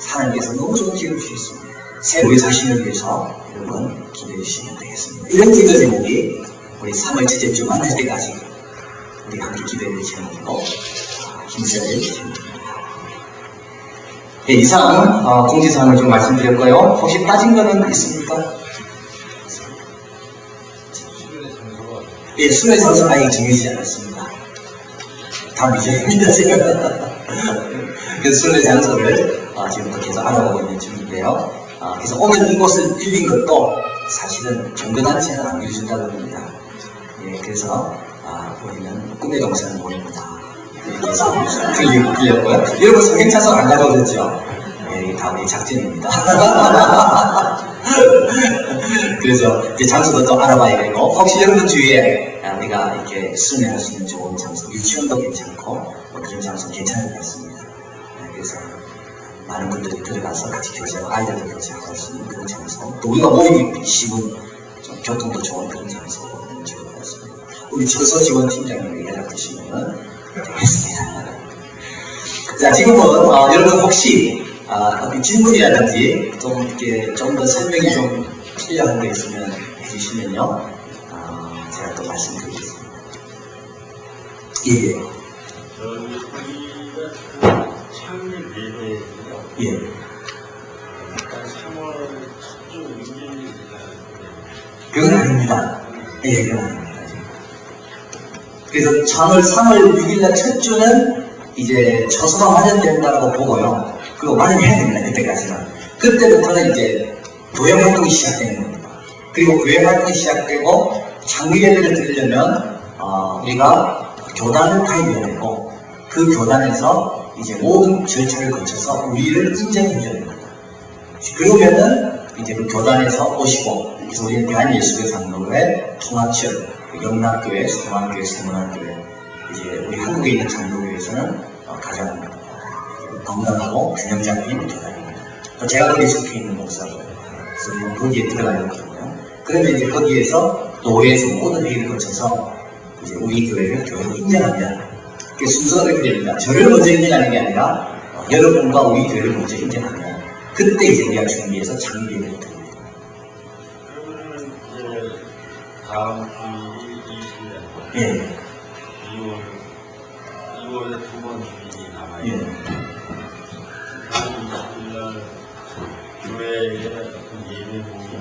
하나님께서 너무 좋은 기회를 주셨습니다. 새로운 자신을 위해서 여러분 기도해 주시면 되겠습니다. 이런 기도 제목이 우리 3월 첫째 주 만날 때까지 우리 함께 기도해 될 제목이고 힘써야 될 제목입니다. 네, 이상 공지사항을 좀 말씀드렸고요. 혹시 빠진 거는 있습니까? 예, 수련의 장소가 아직 정해지지 않았습니다. 다 미정입니다, 지금. 그래서 수련의 장소를 지금부터 계속 알아보고 있는 중인데요. 그래서 오늘 이곳을 빌린 것도 사실은 종교단체는 안 빌려준다고 합니다. 예, 그래서 우리는 꿈의 동산 모입니다. 그래서 빌렸고요. 여러분 성경 찬송 안 가져오셨죠? 예, 이게 다 우리 작전입니다. 그래서 이제 장소도 또 알아봐야 되고 혹시 여러분 주위에 우리가 이렇게 순회할 수 있는 좋은 장소, 유치원도 괜찮고 뭐 그런 장소 괜찮은 것 같습니다. 그래서 많은 분들이 들어가서 같이 교제하고 아이들도 교제할 수 있는 그런 장소, 또 우리가 모이기 쉬운 좀 교통도 좋은 그런 장소는 좋을 것 같습니다. 우리 저서 지원 팀장님이 연락 주시면 되겠습니다. 자, 지금은 여러분 혹시 어떤 질문이라든지 좀 이렇게 좀 더 설명이 좀 필요한 게 있으면 해주시면요. 제가 또 말씀드리겠습니다. 예. 저희가 창립 예배는요. 예. 한 3월 첫주 운전이 그건 아닙니다. 예, 그건 아닙니다. 그래서 3월 6일날 첫 주는 이제 처소가 마련된다고 보고요. 그거 마련해야 됩니다. 그때까지는. 그때부터는 이제 교회 활동이 시작되는 겁니다. 그리고 교회 활동이 시작되고 장미 예배를 드리려면 우리가 교단을 가입해야 되고 그 교단에서 이제 모든 절차를 거쳐서 우리를 인정해줘야 됩니다. 그러면은 이제 그 교단에서 오시고 그래서 우리는 대한예수교 장로회 통합지역 영락교회, 성안교회, 세문안교회 이제 우리 한국에 있는 장로교회에서는 가장 건강하고 균형 잡힌 교단입니다. 또 제가 거기에 속해 있는 목사고 그래서 거기에 들어가는 거거든요. 그러면 이제 거기에서 노회에서 모든 회의를 거쳐서 이제 우리 교회를 교회로 인정하면 그게 순서가 그렇게 됩니다. 저를 먼저 인정하는 게 아니라 여러분과 우리 교회를 먼저 인정하면 그때 이제 우리가 준비해서 장비를 드립니다. 그러면 이제 다음 주 20일 예. 2월에 두 번 주일이 남아요. 예. 다음 20일날 교회에 어떤 예배 모임은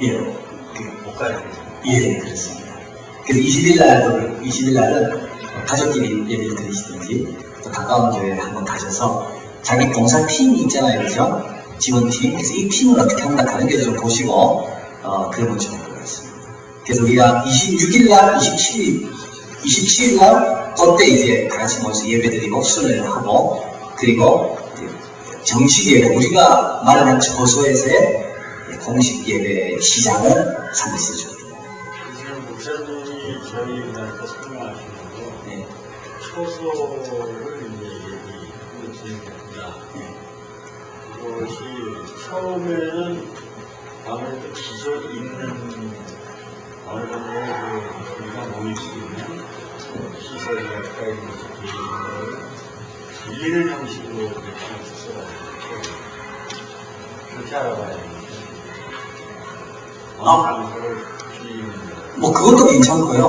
예. 못 가야 되죠. 예, 그렇습니다. 그래서 20일날은 가족끼리 예배를 드리시든지 또 가까운 교회에 한번 가셔서 자기 봉사팀이 있잖아요, 그죠? 지원팀. 그래서 이 팀을 어떻게 한다 다른 게 좀 보시고 그러면 좋을 것 같습니다. 그래서 우리가 26일날, 27일날 그때 이제 다 같이 모여서 예배드리고 수련을 하고 그리고 정식 예배 우리가 마련한 처소에서의 공식 예배 시작을 상기시켜 줍니다. 지금 목사님이 저희한테 설명하시는 거 네. 초소를 이제 얘기하고 진행했구나. 그것이 처음에는 아무래도 기존 있는 어느 정도 우리가 모일 수 있는 시설이 가까이 있는 걸 빌리는 형식으로 이렇게 했었어가지고 그렇게 알아봐야 되는데 어느 장소를 빌리는 뭐 그것도 괜찮고요.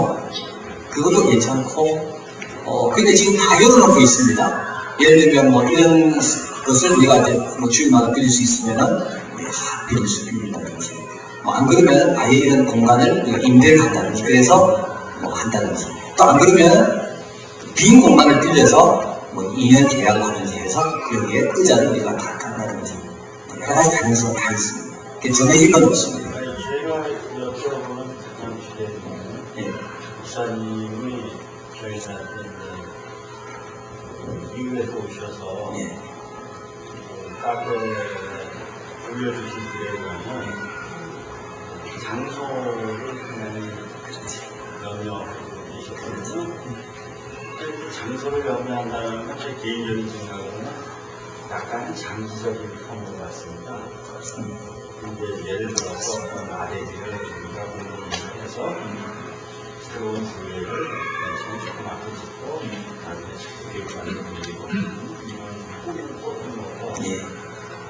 그것도 괜찮고 근데 지금 다 열어놓고 있습니다. 예를 들면 뭐 이런 것을 우리가 이제 뭐 주일마다 빌릴 수 있으면은 빌릴 수 있다든지 뭐 안 그러면 아예 이런 공간을 임대를 한다든지 그래서 뭐 한다든지 또 안 그러면 빈 공간을 빌려서 뭐 2년 계약을 하든지 해서 여기에 의자를 우리가 다 간다든지 여러 가지 가능성이 다 있습니다. 정해진 건 없습니다. 제가 여쭤보는 그런 주제는 예. 목사님이 저희한테 미국에서 오셔서 예. 카페에 올려주신 글에 의하면 장소를 굉장히 염려하고 계셨거든요. 그 장소를 염려한다는 건 제 개인적인 생각으로는 약간 장기적인 편인 것 같습니다. 근데 예를 들어서 어떤 아래지를 우리가 공부를 해서 새로운 교회를 조그맣게 짓고 나중에 교육받는 분들이고 이런 꾸미는 거고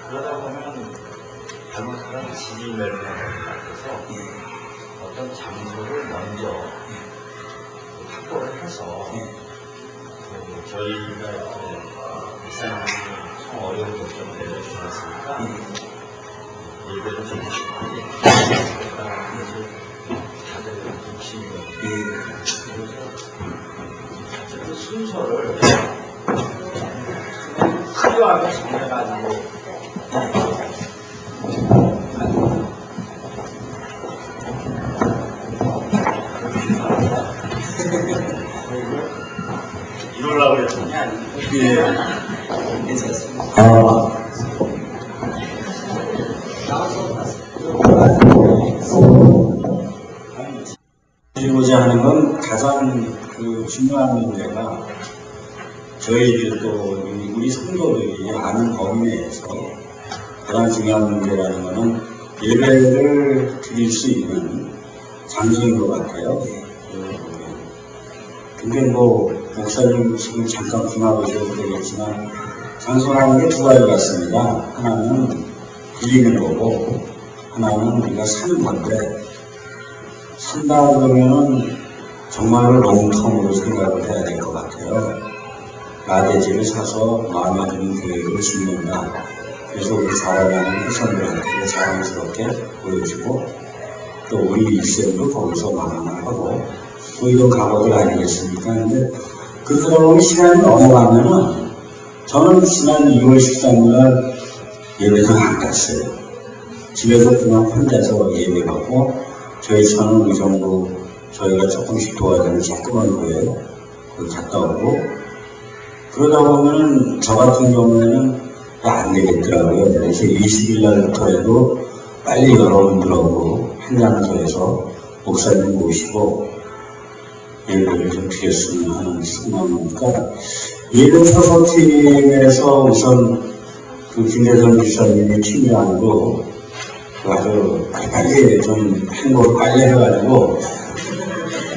그러다 보면 잘못하면 질이 멸망할 것 같아서 어떤 장소를 먼저 확보를 해서 저희가 이사님이 참 어려운 결정을 내려주셨으니까 예배를 좀 그래서 다들 붙이고 그래서 순서를 화려하게 정해가지고 이러려고 그랬더니 괜찮습니다. 드리고자 하는 건 가장 중요한 문제가 저희들 또 우리 성도들이 아는 범위 내에서 가장 중요한 문제라는 것은 예배를 드릴 수 있는 장소인 것 같아요. 근데 뭐 목사님 지금 잠깐 분화하셔도 되겠지만 장소라는 게 두 가지 같습니다. 하나는 빌리는 거고 하나는 우리가 사는 건데 산다 그러면은 정말로 롱텀으로 생각을 해야 될 것 같아요. 라대지를 사서 마음에 드는 계획을 짓는다. 그래서 우리 살아가는 후손들한테 자랑스럽게 보여주고 또 우리 일생도 거기서 마감하고 뭐 이런 각오들 아니겠습니까? 근데 그러다 보면 시간이 넘어가면은 저는 지난 2월 13일 예배당 안 갔어요. 집에서 그냥 혼자서 예배하고 저희 저는 의정부 저희가 조금씩 도와주는 조그만 거예요. 거기 갔다 오고 그러다 보면은 저 같은 경우에는 안 되겠더라고요. 그래서 20일 날부터라도 빨리 여러분들하고 한 장소에서 목사님 모시고 예배를 좀 드렸으면 하는 생각이니까 예배 소속팀에서 우선 그 김대선 지사님의 팀이 아니고 아주 빨리 좀 행보를 빨리 해가지고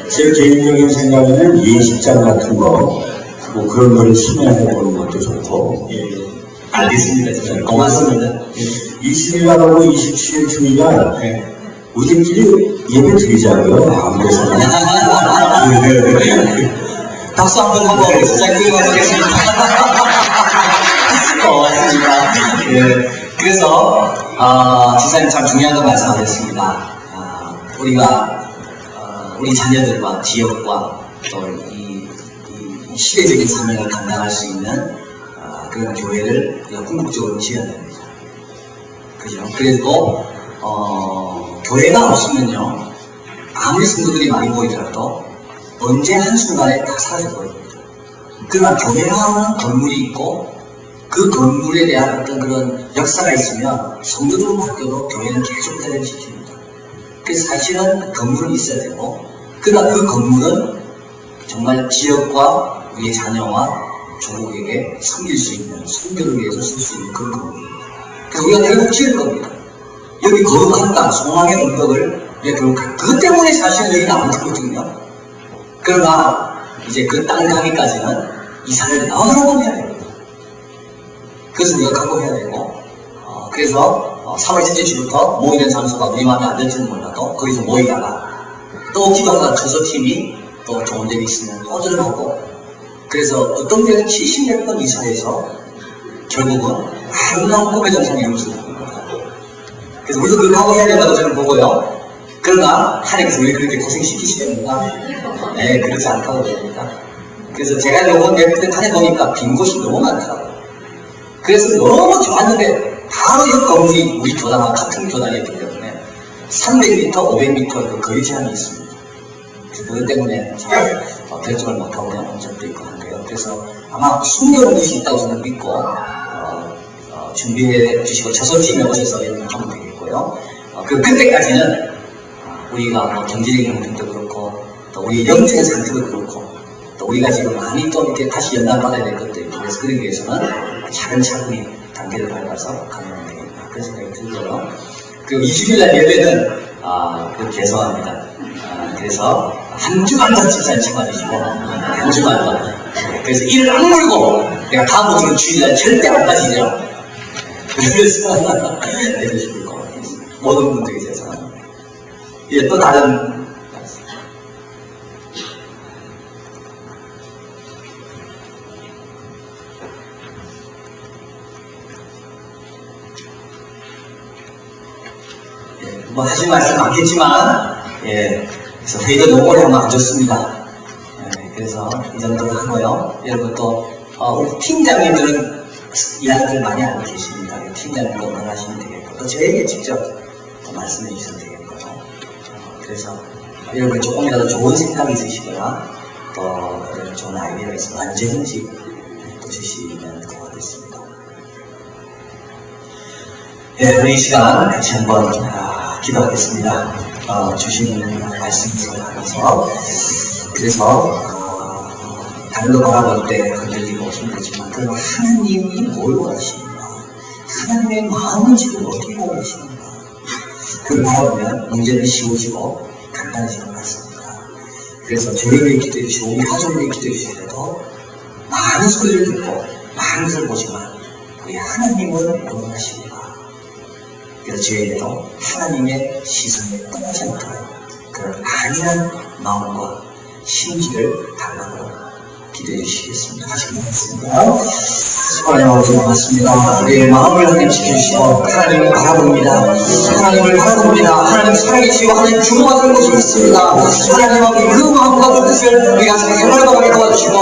제 개인적인 생각에는 예식장 같은 거 뭐 그런 거를 심야해보는 것도 좋고 알겠습니다. 진짜 고맙습니다. 20일 날하고 27일 주일날 우리끼리 예배 드리자고요. 아무래도 박수 한번 하고 시작해 보겠습니다. 고맙습니다. 예, 그래서 지사님 참 중요한 거 말씀하셨습니다. 우리 자녀들과 지역과 또 이 시대적인 사명을 감당할 수 있는 그런 교회를 우리가 궁극적으로 지어야 됩니다. 그죠? 그래도 교회가 없으면요 아무리 성도들이 많이 보이더라도 언제 한순간에 다 사라져버립니다. 그러나 교회라는 건물이 있고 그 건물에 대한 어떤 그런 역사가 있으면 성도들은 바뀌어도 교회는 계속 대전시킵니다. 그래서 사실은 건물은 있어야 되고 그러나 그 건물은 정말 지역과 우리의 자녀와 조국에게 섬길 수 있는, 선교를 위해서 쓸 수 있는 그런 건물입니다. 그래서 우리가 결국 지을 겁니다. 여기 거룩한 땅, 소망의 언덕을 우리가 결국 그것 때문에 사실 여기 나온 거거든요. 그러나 이제 그 땅 가기까지는 이사를 여러 번 해야 됩니다. 그래서 우리가 각오해야 되고 그래서 3월 첫째 주부터 모이는 장소가 우리 마음에 안 들지는 몰라도 거기서 모이다가 또 기도하다 저서팀이 또 좋은 점이 있으면 호전을 하고 그래서 어떤 데는 70몇 번 이사해서 결국은 아름다운 꿈의 정상에 이룰 수 있는 겁니다. 그래서 우리도 그걸 하고 해야 된다고 저는 보고요. 그러나 하나님께서 왜 그렇게 고생시키시는가? 네, 그렇지 않다고 봅니다. 그래서 제가 요번 예배 때 다녀보니까 빈 곳이 너무 많더라고요. 그래서 너무 좋았는데 바로 옆 건물이 우리 교단과 같은 교단이었기 때문에 300m, 500m 거리 제한이 있습니다. 그래서 그것 때문에 잘 결정을 못하고 그냥 온 적도 있고 한데요. 그래서 아마 숨겨놓은 것이 있다고 저는 믿고 준비해 주시고 저서팀에 오셔서 이렇게 하면 되겠고요. 그때까지는 우리가 뭐 경제적인 형편도 그렇고 또 우리 영적인 상태도 그렇고 또 우리가 지금 많이 또 이렇게 다시 연단받아야 될 것도 있고 그래서 그러기 위해서는 차근차근히 단계를 밟아서 가면 되겠다. 그런 생각이 들고요. 그 20일날 예배는 죄송합니다. 그래서 한 주간 더 집사님 참아주시고 한 주간 더 그래서 일을 안 물고 내가 다음부터는 주일날 절대 안 빠지죠. 그래서 해주시길 고맙습니다. 모든 분들이 죄송합니다. 예, 또 다른 뭐 하실 말씀 많겠지만 그래서 회의도 너무 오래 하면 안 좋습니다. 그래서 이 정도로 하고요. 여러분 또 우리 팀장님들은 이야기를 많이 알고 계십니다. 팀장님도 원하시면 되겠고 또 저에게 직접 또 말씀해 주셔도 되겠고요. 그래서 여러분 조금이라도 좋은 생각이 있으시거나 또 좋은 아이디어가 있으면 언제든지 또 주시면 고맙겠습니다. 우리 이 시간 같이 한번 기도하겠습니다. 주시는 말씀을 하면서 그래서 다른 거 바라볼 때 건들리고 힘들지만 그럼 하나님이 뭘 원하시는가? 하나님의 마음은 지금 어떻게 원하시는가? 그걸 바라보면 문제는 쉬우시고 간단해질 것 같습니다. 그래서 저에게 기도해 주시고 우리 가족에게 기도해 주셔도 많은 소리를 듣고 많은 것을 보지만 우리 하나님은 뭘 원하시는가? 그래서 저에게도 하나님의 시선에 떠나지 않도록 그런 안일한 마음과 심지를 달라고 기도해 주시겠습니다. 다시 기도하겠습니다. 하나님 아버지 고맙습니다. 우리의 마음을 하나님 지켜주시고 하나님을 바라봅니다. 하나님을 바라봅니다. 하나님 살아계시고 하나님 주목하는 곳이 있습니다. 하나님 아버지 그 마음과 그 뜻을 우리가 생활하게 도와주시고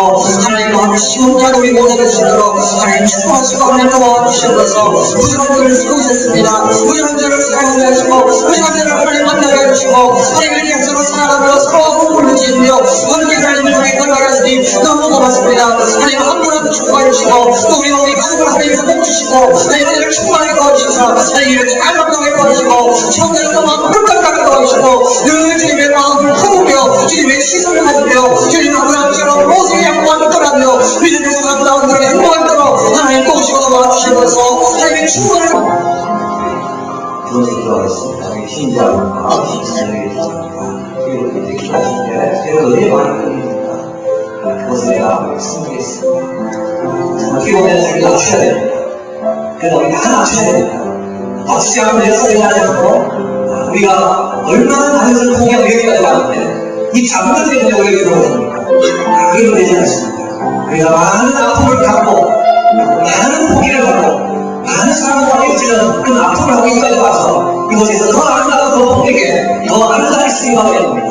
하나님 마음을 시원하게 우리 모두가 되시도록 하나님 축복하시고 하나님 도와주시옵소서. 부족한 자를 세우셨습니다. 부족한 자를 사랑하게 하시고 부족한 자를 하나님 만나게 해주시고 하나님의 약속을 살아가며 서로 공부를 지으며 함께 하나님을 통해 걸어가게 하시니 너무 고맙습니다. 하나님 한 분한테 축복해 주시고 또 우리 가족을 하나님께서 멈추시고 하나님을 축복하게 도와주셔서 하나님을 잘 감당하게 도와주시고 청자의 마음을 끝까지 가게 도와주시고 늘 주님의 마음을 품으며 주님의 시선을 가지며 주님의 아버지처럼 모세의 양반을 떠나며 믿음의 아름다운 그런 행복을 떠나 하나님 도우시고 도와주시면서 하나님의 축복을 그것을 기도하겠습니다. 우리 신자와 신자들에게 기도합니다. 그리고 기도하시는데 제가 은혜 많은 분입니다. 그것을 내가 숨기겠습니다. 기도하면 자기가 낮춰야 됩니다. 그래서 우리 다 낮춰야 됩니다. 낮추지 않으면 내가 소리가 나서 우리가 얼마나 다른 것을 포기하고 여기까지 왔는데 이 작은 때문에 왜 여기 들어오십니까? 그게 되지 않습니다. 우리가 많은 아픔을 갖고 많은 포기를 하고 많은 사람과 이어지는 그 아픔을 하고 여기까지 와서 이곳에서 더 아름다운 더 복되게 더 아름답게 쓰임받아야 됩니다.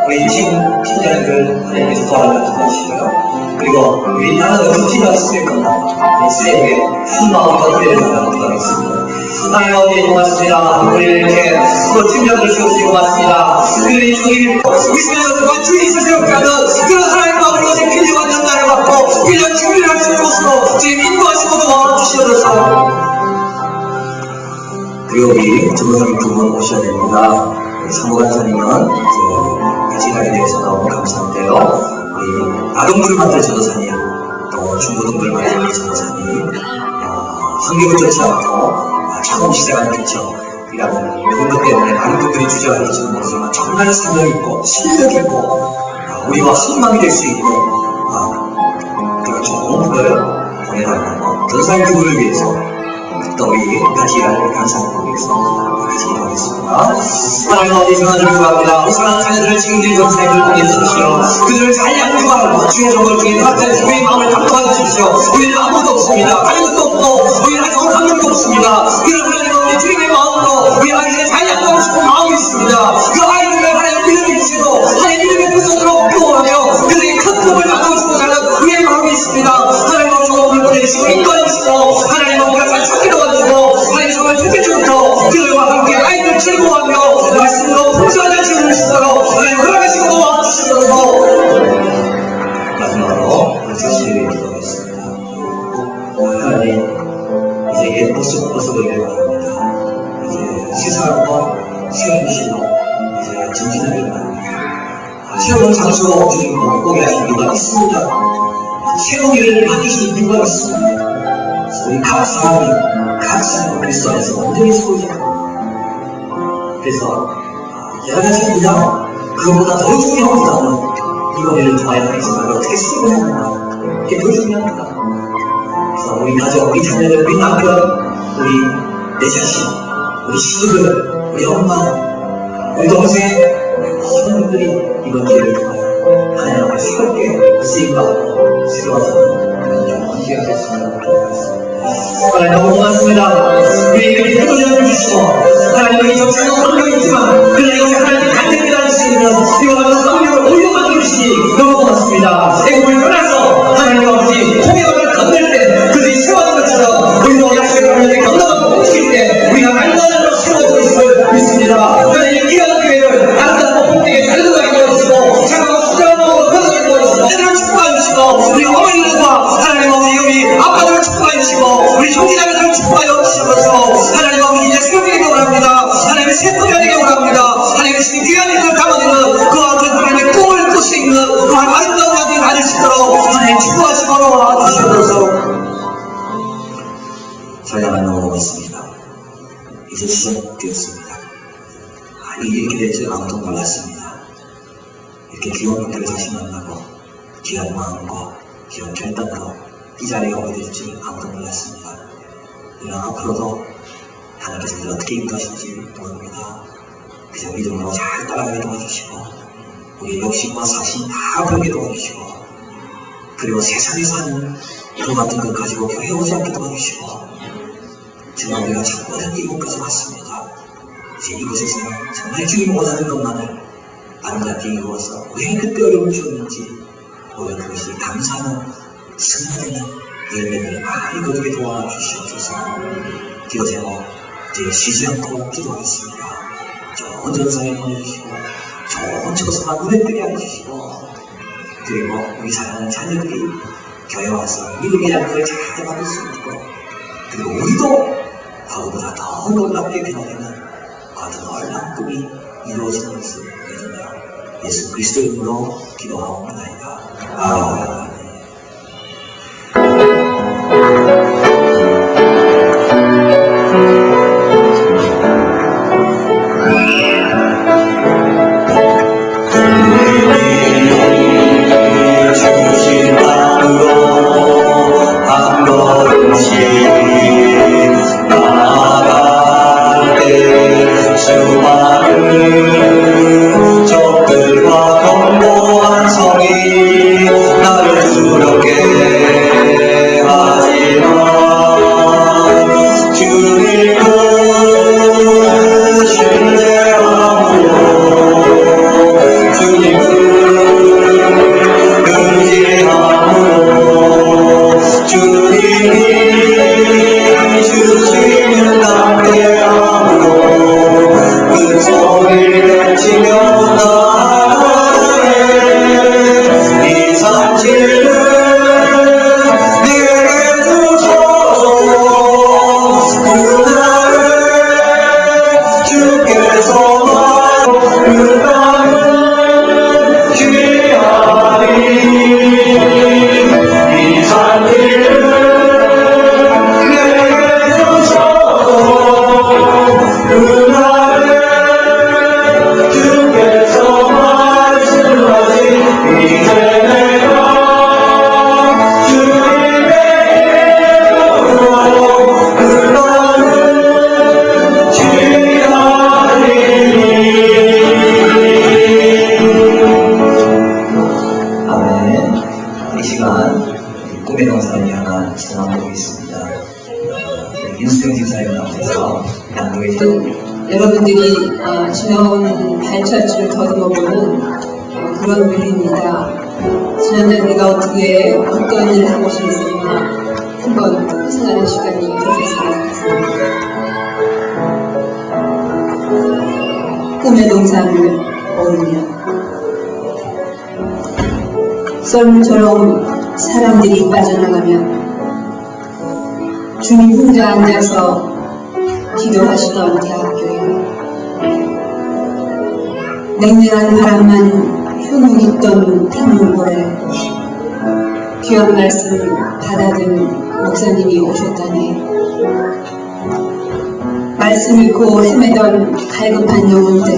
우리 팀장님들 하나님께서 도와주시고요. 그리고 우리 나는 어떤 팀을 쓰일 건가? 세계 한 마음 곁에 기도하겠습니다. 하나님 아버지 고맙습니다. 우리 이렇게 팀장들 세우시고 고맙습니다. 우리 주님 우리 주님 스스로 가는 그런 하나님 마음으로 필요한 연단을 받고 필요한 준비를 할 수 있는 곳으로 지금 인도하시고 도와주시옵소서. 그리고 우리 전도사님 두 분 오셔야 됩니다. 사무관사님은 같이 가게 되어서 너무 감사한데요. 우리 아동들을 만들 전도사님, 또 중고등부를 만들 전도사님, 환경을 좋지 않고 처음 시작하는 개척이라는 그런 것 때문에 많은 분들이 주저하시는 모르지만 정말 사명 있고 실력 있고 우리와 희망이 될 수 있고 그런 좋은 분을 보내달라고 전도사님 두 분을 위해서 또 우리 같이 일하는 감사하고 위해서 같이 일하겠습니다. 하나님 아버지 전화를 구합니다. 우리 사랑하는 자녀들을 책임질 전사님을 보내주십시오. 그들을 잘 양육하고 주의 종을 중에 각자의 주의 마음을 감동하게 주십시오. 우리는 아무것도 없습니다. 다른 것도 없고 우리는 아직 환경도 없습니다. 그런 하나님 아버지 주님의 마음으로 우리 아이들을 잘 양육하고 싶은 마음이 있습니다. 그 아이들을 하나님 믿음을 주시고 하나님 믿음의 그 손으로 보호하며 그들에게 큰 꿈을 나누고 싶은 하는 우리의 마음이 있습니다. 하나님 아버지 오늘 보내주시고 인도해주시고 하나님 아버지가 잘 찾게 도와주시고 하나님 정말 주께서부터 그들과 함께 아이들 즐거워하며 말씀으로 풍성하게 지어주시도록 하나님 허락하시고 도와주시옵소서. 마지막으로 우리 자신에게 기도하겠습니다. 하나님 이제 옛 모습으로 일어납니다. 이제 세상과 세우시고 이제 정진하기를 바랍니다. 새로운 장소로 주님과 오게 하신 이유가 있습니다. 새로운 일을 맡기신 이유가 있습니다. 우리 각 사람이 그리스도 안에서 완전히 소유하고 그래서 여러 가지 분야 그것보다 더 중요한 분야는 이번 일을 통하여 하겠지만 어떻게 수고해야 하는가 그게 더 중요합니다. 그래서 우리 가족, 우리 자녀들, 우리 남편, 우리 내 자신, 우리 시들, 우리 엄마, 우리 동생 모든 분들이 이번 기회를 통하여 하나님 앞에 새롭게 쓰임받고 새로워지는 그런 좋은 기회가 됐으면 좋겠습니다. 하나님 너무 고맙습니다. 우리에게 해보자를 주시고 하나님 우리 정체는 어려있지만 그러나 이것이 하나님의 간증이라 할 수 있는 이와 같은 성령을 올려만 주시니 너무 고맙습니다. 애국을 떠나서 하나님 아버지 홍해바다를 건널 때 그들이 세워진 것처럼 우리도 약속의 하나님의 건너가고 멈출 때 우리가 안전하게 세워져 있음을 믿습니다. 하나님 이런 기회를 아름답고 복되게 잘 들어가게 도와주시고 차가운 수정으로 건너게 도와주시고 애들을 축복해 주시고 우리 어머니들과 하나님 아버지 우리 아빠들을 축복해 주시고 우리 형제자매들을 축복하여 주시면서 하나님 아버지 이제 새롭게 원합니다. 하나님의 새롭게 되게 원합니다. 하나님의 신 귀한 일을 담아내는 그와 같은 하나님의 꿈을 꿀 수 있는 그와 아름다운 자들이 많을 수 있도록 하나님 축복하시고 도와주시면서 저희가 넘어갔습니다. 이제 시작되었습니다. 이렇게 될 줄 아무도 몰랐습니다. 이렇게 귀여운 분들을 다시 만나고 귀한 마음과 귀한 결단으로 이 자리에 오게 될 줄 아무도 몰랐습니다. 그러나 앞으로도 하나님께서 어떻게 인도하실지 모릅니다. 그저 믿음으로 잘 따라가게 도와주시고 우리의 욕심과 사심 다 버리게 도와주시고, 그리고 세상에 사는 이거 같은 것 가지고 교회 오지 않게 도와주시고, 정말 우리가 참고된 이곳까지 왔습니다. 이제 이곳에서 정말 주님 원하는 것만을 아름답게 이루어서 왜 그때 어려움을 주었는지 오늘 그것이 감사하는 승리되는 열매를 많이 거두게 도와주시옵소서. 기도 제목 이제 쉬지 않고 기도하겠습니다. 좋은 전성에 보내주시고 좋은 처소만 눈에 뜨게 해주시고, 그리고 우리 사랑하는 자녀들이 교회 와서 믿음이라는 걸 잘 받을 수 있고, 그리고 우리도 과거보다 더 놀랍게 변화되는 아주 놀라운 꿈이 이루어지는 것을 믿으며 예수 그리스도의 이름으로 기도하옵나이다. 아멘. 여러분들이 지나온 발자취를 더듬어보는 그런 글입니다. 지난달 우리가 어떻게 어떤 일을 하고 있었나 한번 회상하는 시간이 되었으면 좋겠습니다. 꿈의 동산을 오르며 썰물처럼 사람들이 빠져나가면 주님 혼자 앉아서 기도하시던 대학교에 냉랭한 바람만 흉흉 있던 태문고에 귀한 말씀을 받아든 목사님이 오셨다니, 말씀 잃고 헤매던 갈급한 영혼들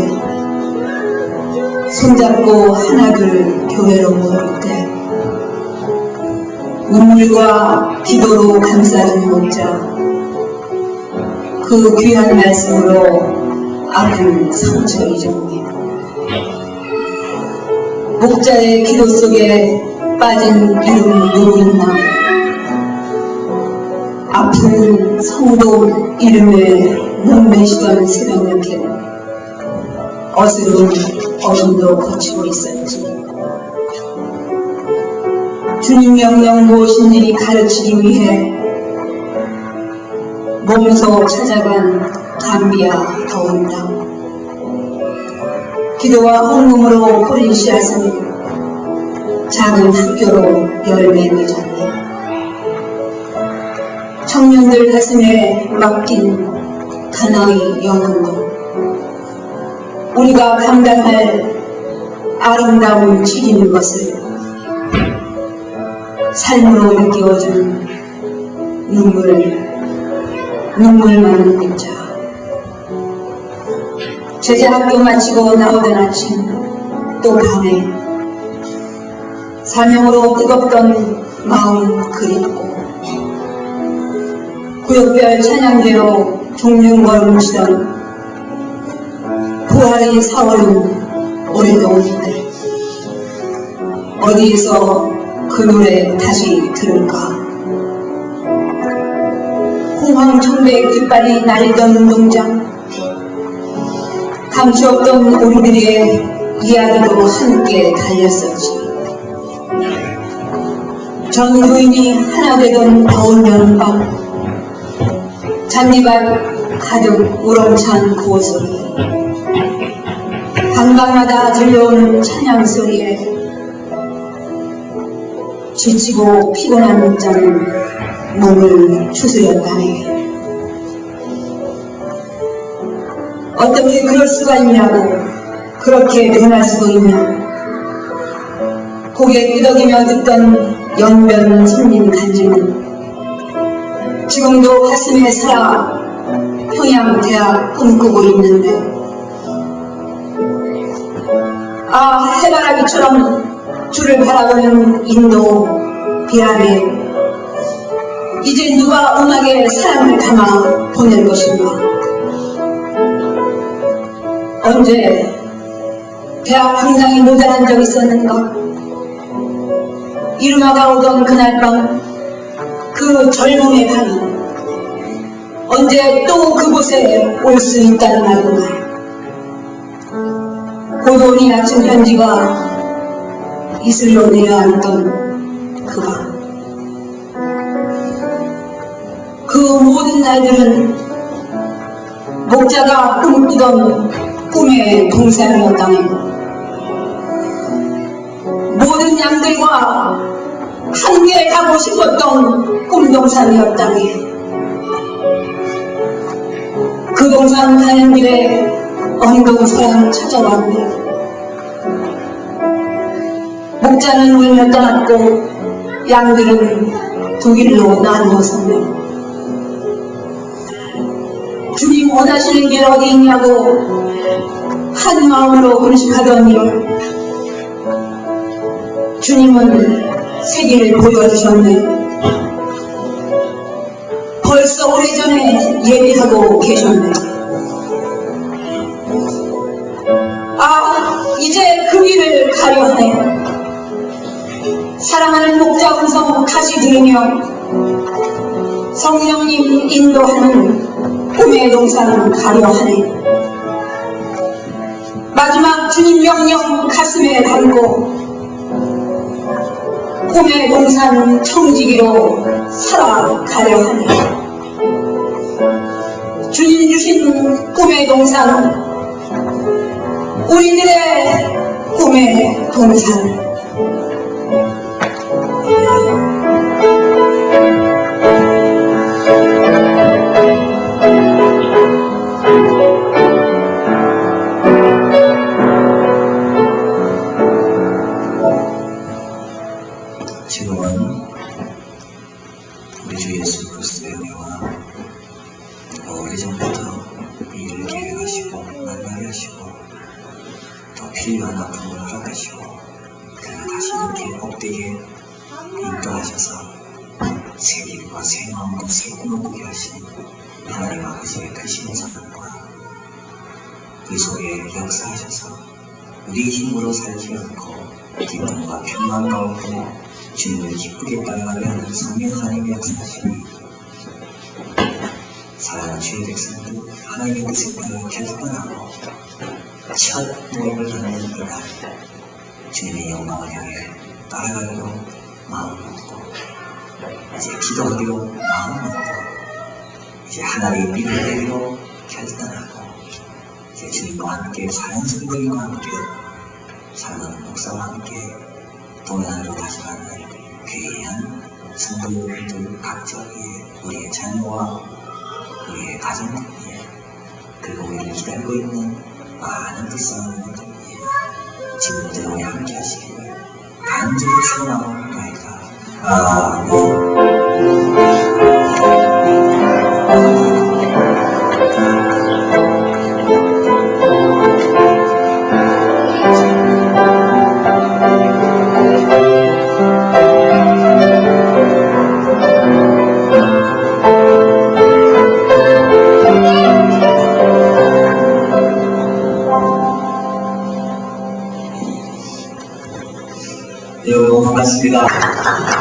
손잡고 하나둘 교회로 모일 때 눈물과 기도로 감싸는 목자, 그 귀한 말씀으로 아픈 상처 잊어보니 목자의 기도 속에 빠진 이름 누구 있나? 아픈 성도 이름에 목매시던 새벽녘에 어스러운 어둠도 거치고 있었지. 주님 명령 무엇인지 가르치기 위해 몸소 찾아간 담비아 더운 땅, 기도와 헌금으로 뿌린 씨앗은 작은 학교로 열매 맺었네. 청년들 가슴에 맡긴 가나의 영혼도 우리가 감당할 아름다움 지키는 것을 삶으로 일깨워준 눈물 많은 목자. 제자학교 마치고 나오던 아침, 또 밤에 사명으로 뜨겁던 마음 그립고 구역별 찬양대로 종륜걸음 치던 부활의 4월은 올해도 오는데 어디에서 그 노래 다시 들을까? 홍황청백 깃발이 날리던 운동장, 감시 없던 우리들의 이야기도 함께 달렸었지. 전교인이 하나 되던 더운 여름밤, 잔디밭 가득 우렁찬 구호소리, 방방마다 들려오는 찬양소리에 지치고 피곤한 목자는 몸을 추스렸다네. 어떻게 그럴 수가 있냐고, 그렇게 변할 수도 있냐. 고개 끄덕이며 듣던 연변 손님 간증은 지금도 가슴에 살아 평양대학 꿈꾸고 있는데, 아, 해바라기처럼 줄을 바라보는 인도 비라에 이제 누가 음악에 사랑을 담아 보낼 것인가. 언제 대학 분당이 모자란 적 있었는가. 이루마가 오던 그날 밤, 그 젊음의 밤이 언제 또 그곳에 올 수 있다는 말인가. 고돈이 낮춘 편지가 이슬로 내려앉던 그 밤, 그 모든 날들은 목자가 꿈꾸던 꿈의 동산이었다네. 모든 양들과 함께 가고 싶었던 꿈동산이었다네. 그 동산 가는 길에 언동서양 찾아왔네. 목자는 울며 떠났고 양들은 두 길로 나누어 섰네. 주님 원하시는 길 어디 있냐고 한 마음으로 금식하던 이를 주님은 새 길을 보여주셨네. 벌써 오래전에 예비하고 계셨네. 아, 이제 그 길을 가려 하네. 사랑하는 목자 음성 다시 들으며 성령님 인도하는 꿈의 동산 가려 하네. 마지막 주님 명령 가슴에 담고 꿈의 동산 청지기로 살아가려 하네. 주님 주신 꿈의 동산, 우리들의 꿈의 동산. 지금은 우리 주 예수 그리스도의 은혜와 오래전부터 이를 계획하시고 만나게 하시고 더 필요한 아픔을 허락하시고 그가 다시 이렇게 복되게 인도하셔서 새 길과 새 마음과 새 꿈을 꾸게 하시는 하나님 아버지의 크신 사랑과 그 속에 역사하셔서 우리 힘으로 살지 않고 기쁨과 평안 가운데 주님을 기쁘게 따라가게 하는 성령 하나님의 역사하시니 사랑하는 주의 백성들 하나님의 뜻을 결단하고 첫 모임을 갖는 이날 주님의 영광을 향해 따라가기로 마음을 먹고 이제 기도하기로 마음을 먹고 이제 하나님의 믿음을 되기로 결단하고 이제 주님과 함께 사랑하는 성도님과 함께 사랑하는 목사와 함께 동행하러 다시 가는 귀한 성도님들 각자 위에 우리의 자녀와 우리의 가정들 위에 그리고 우리를 기다리고 있는 많은 불쌍한 분들 위해 지금부터 우리 함께 하시기를 간절히 축원합니다. 아멘. 고맙습니다.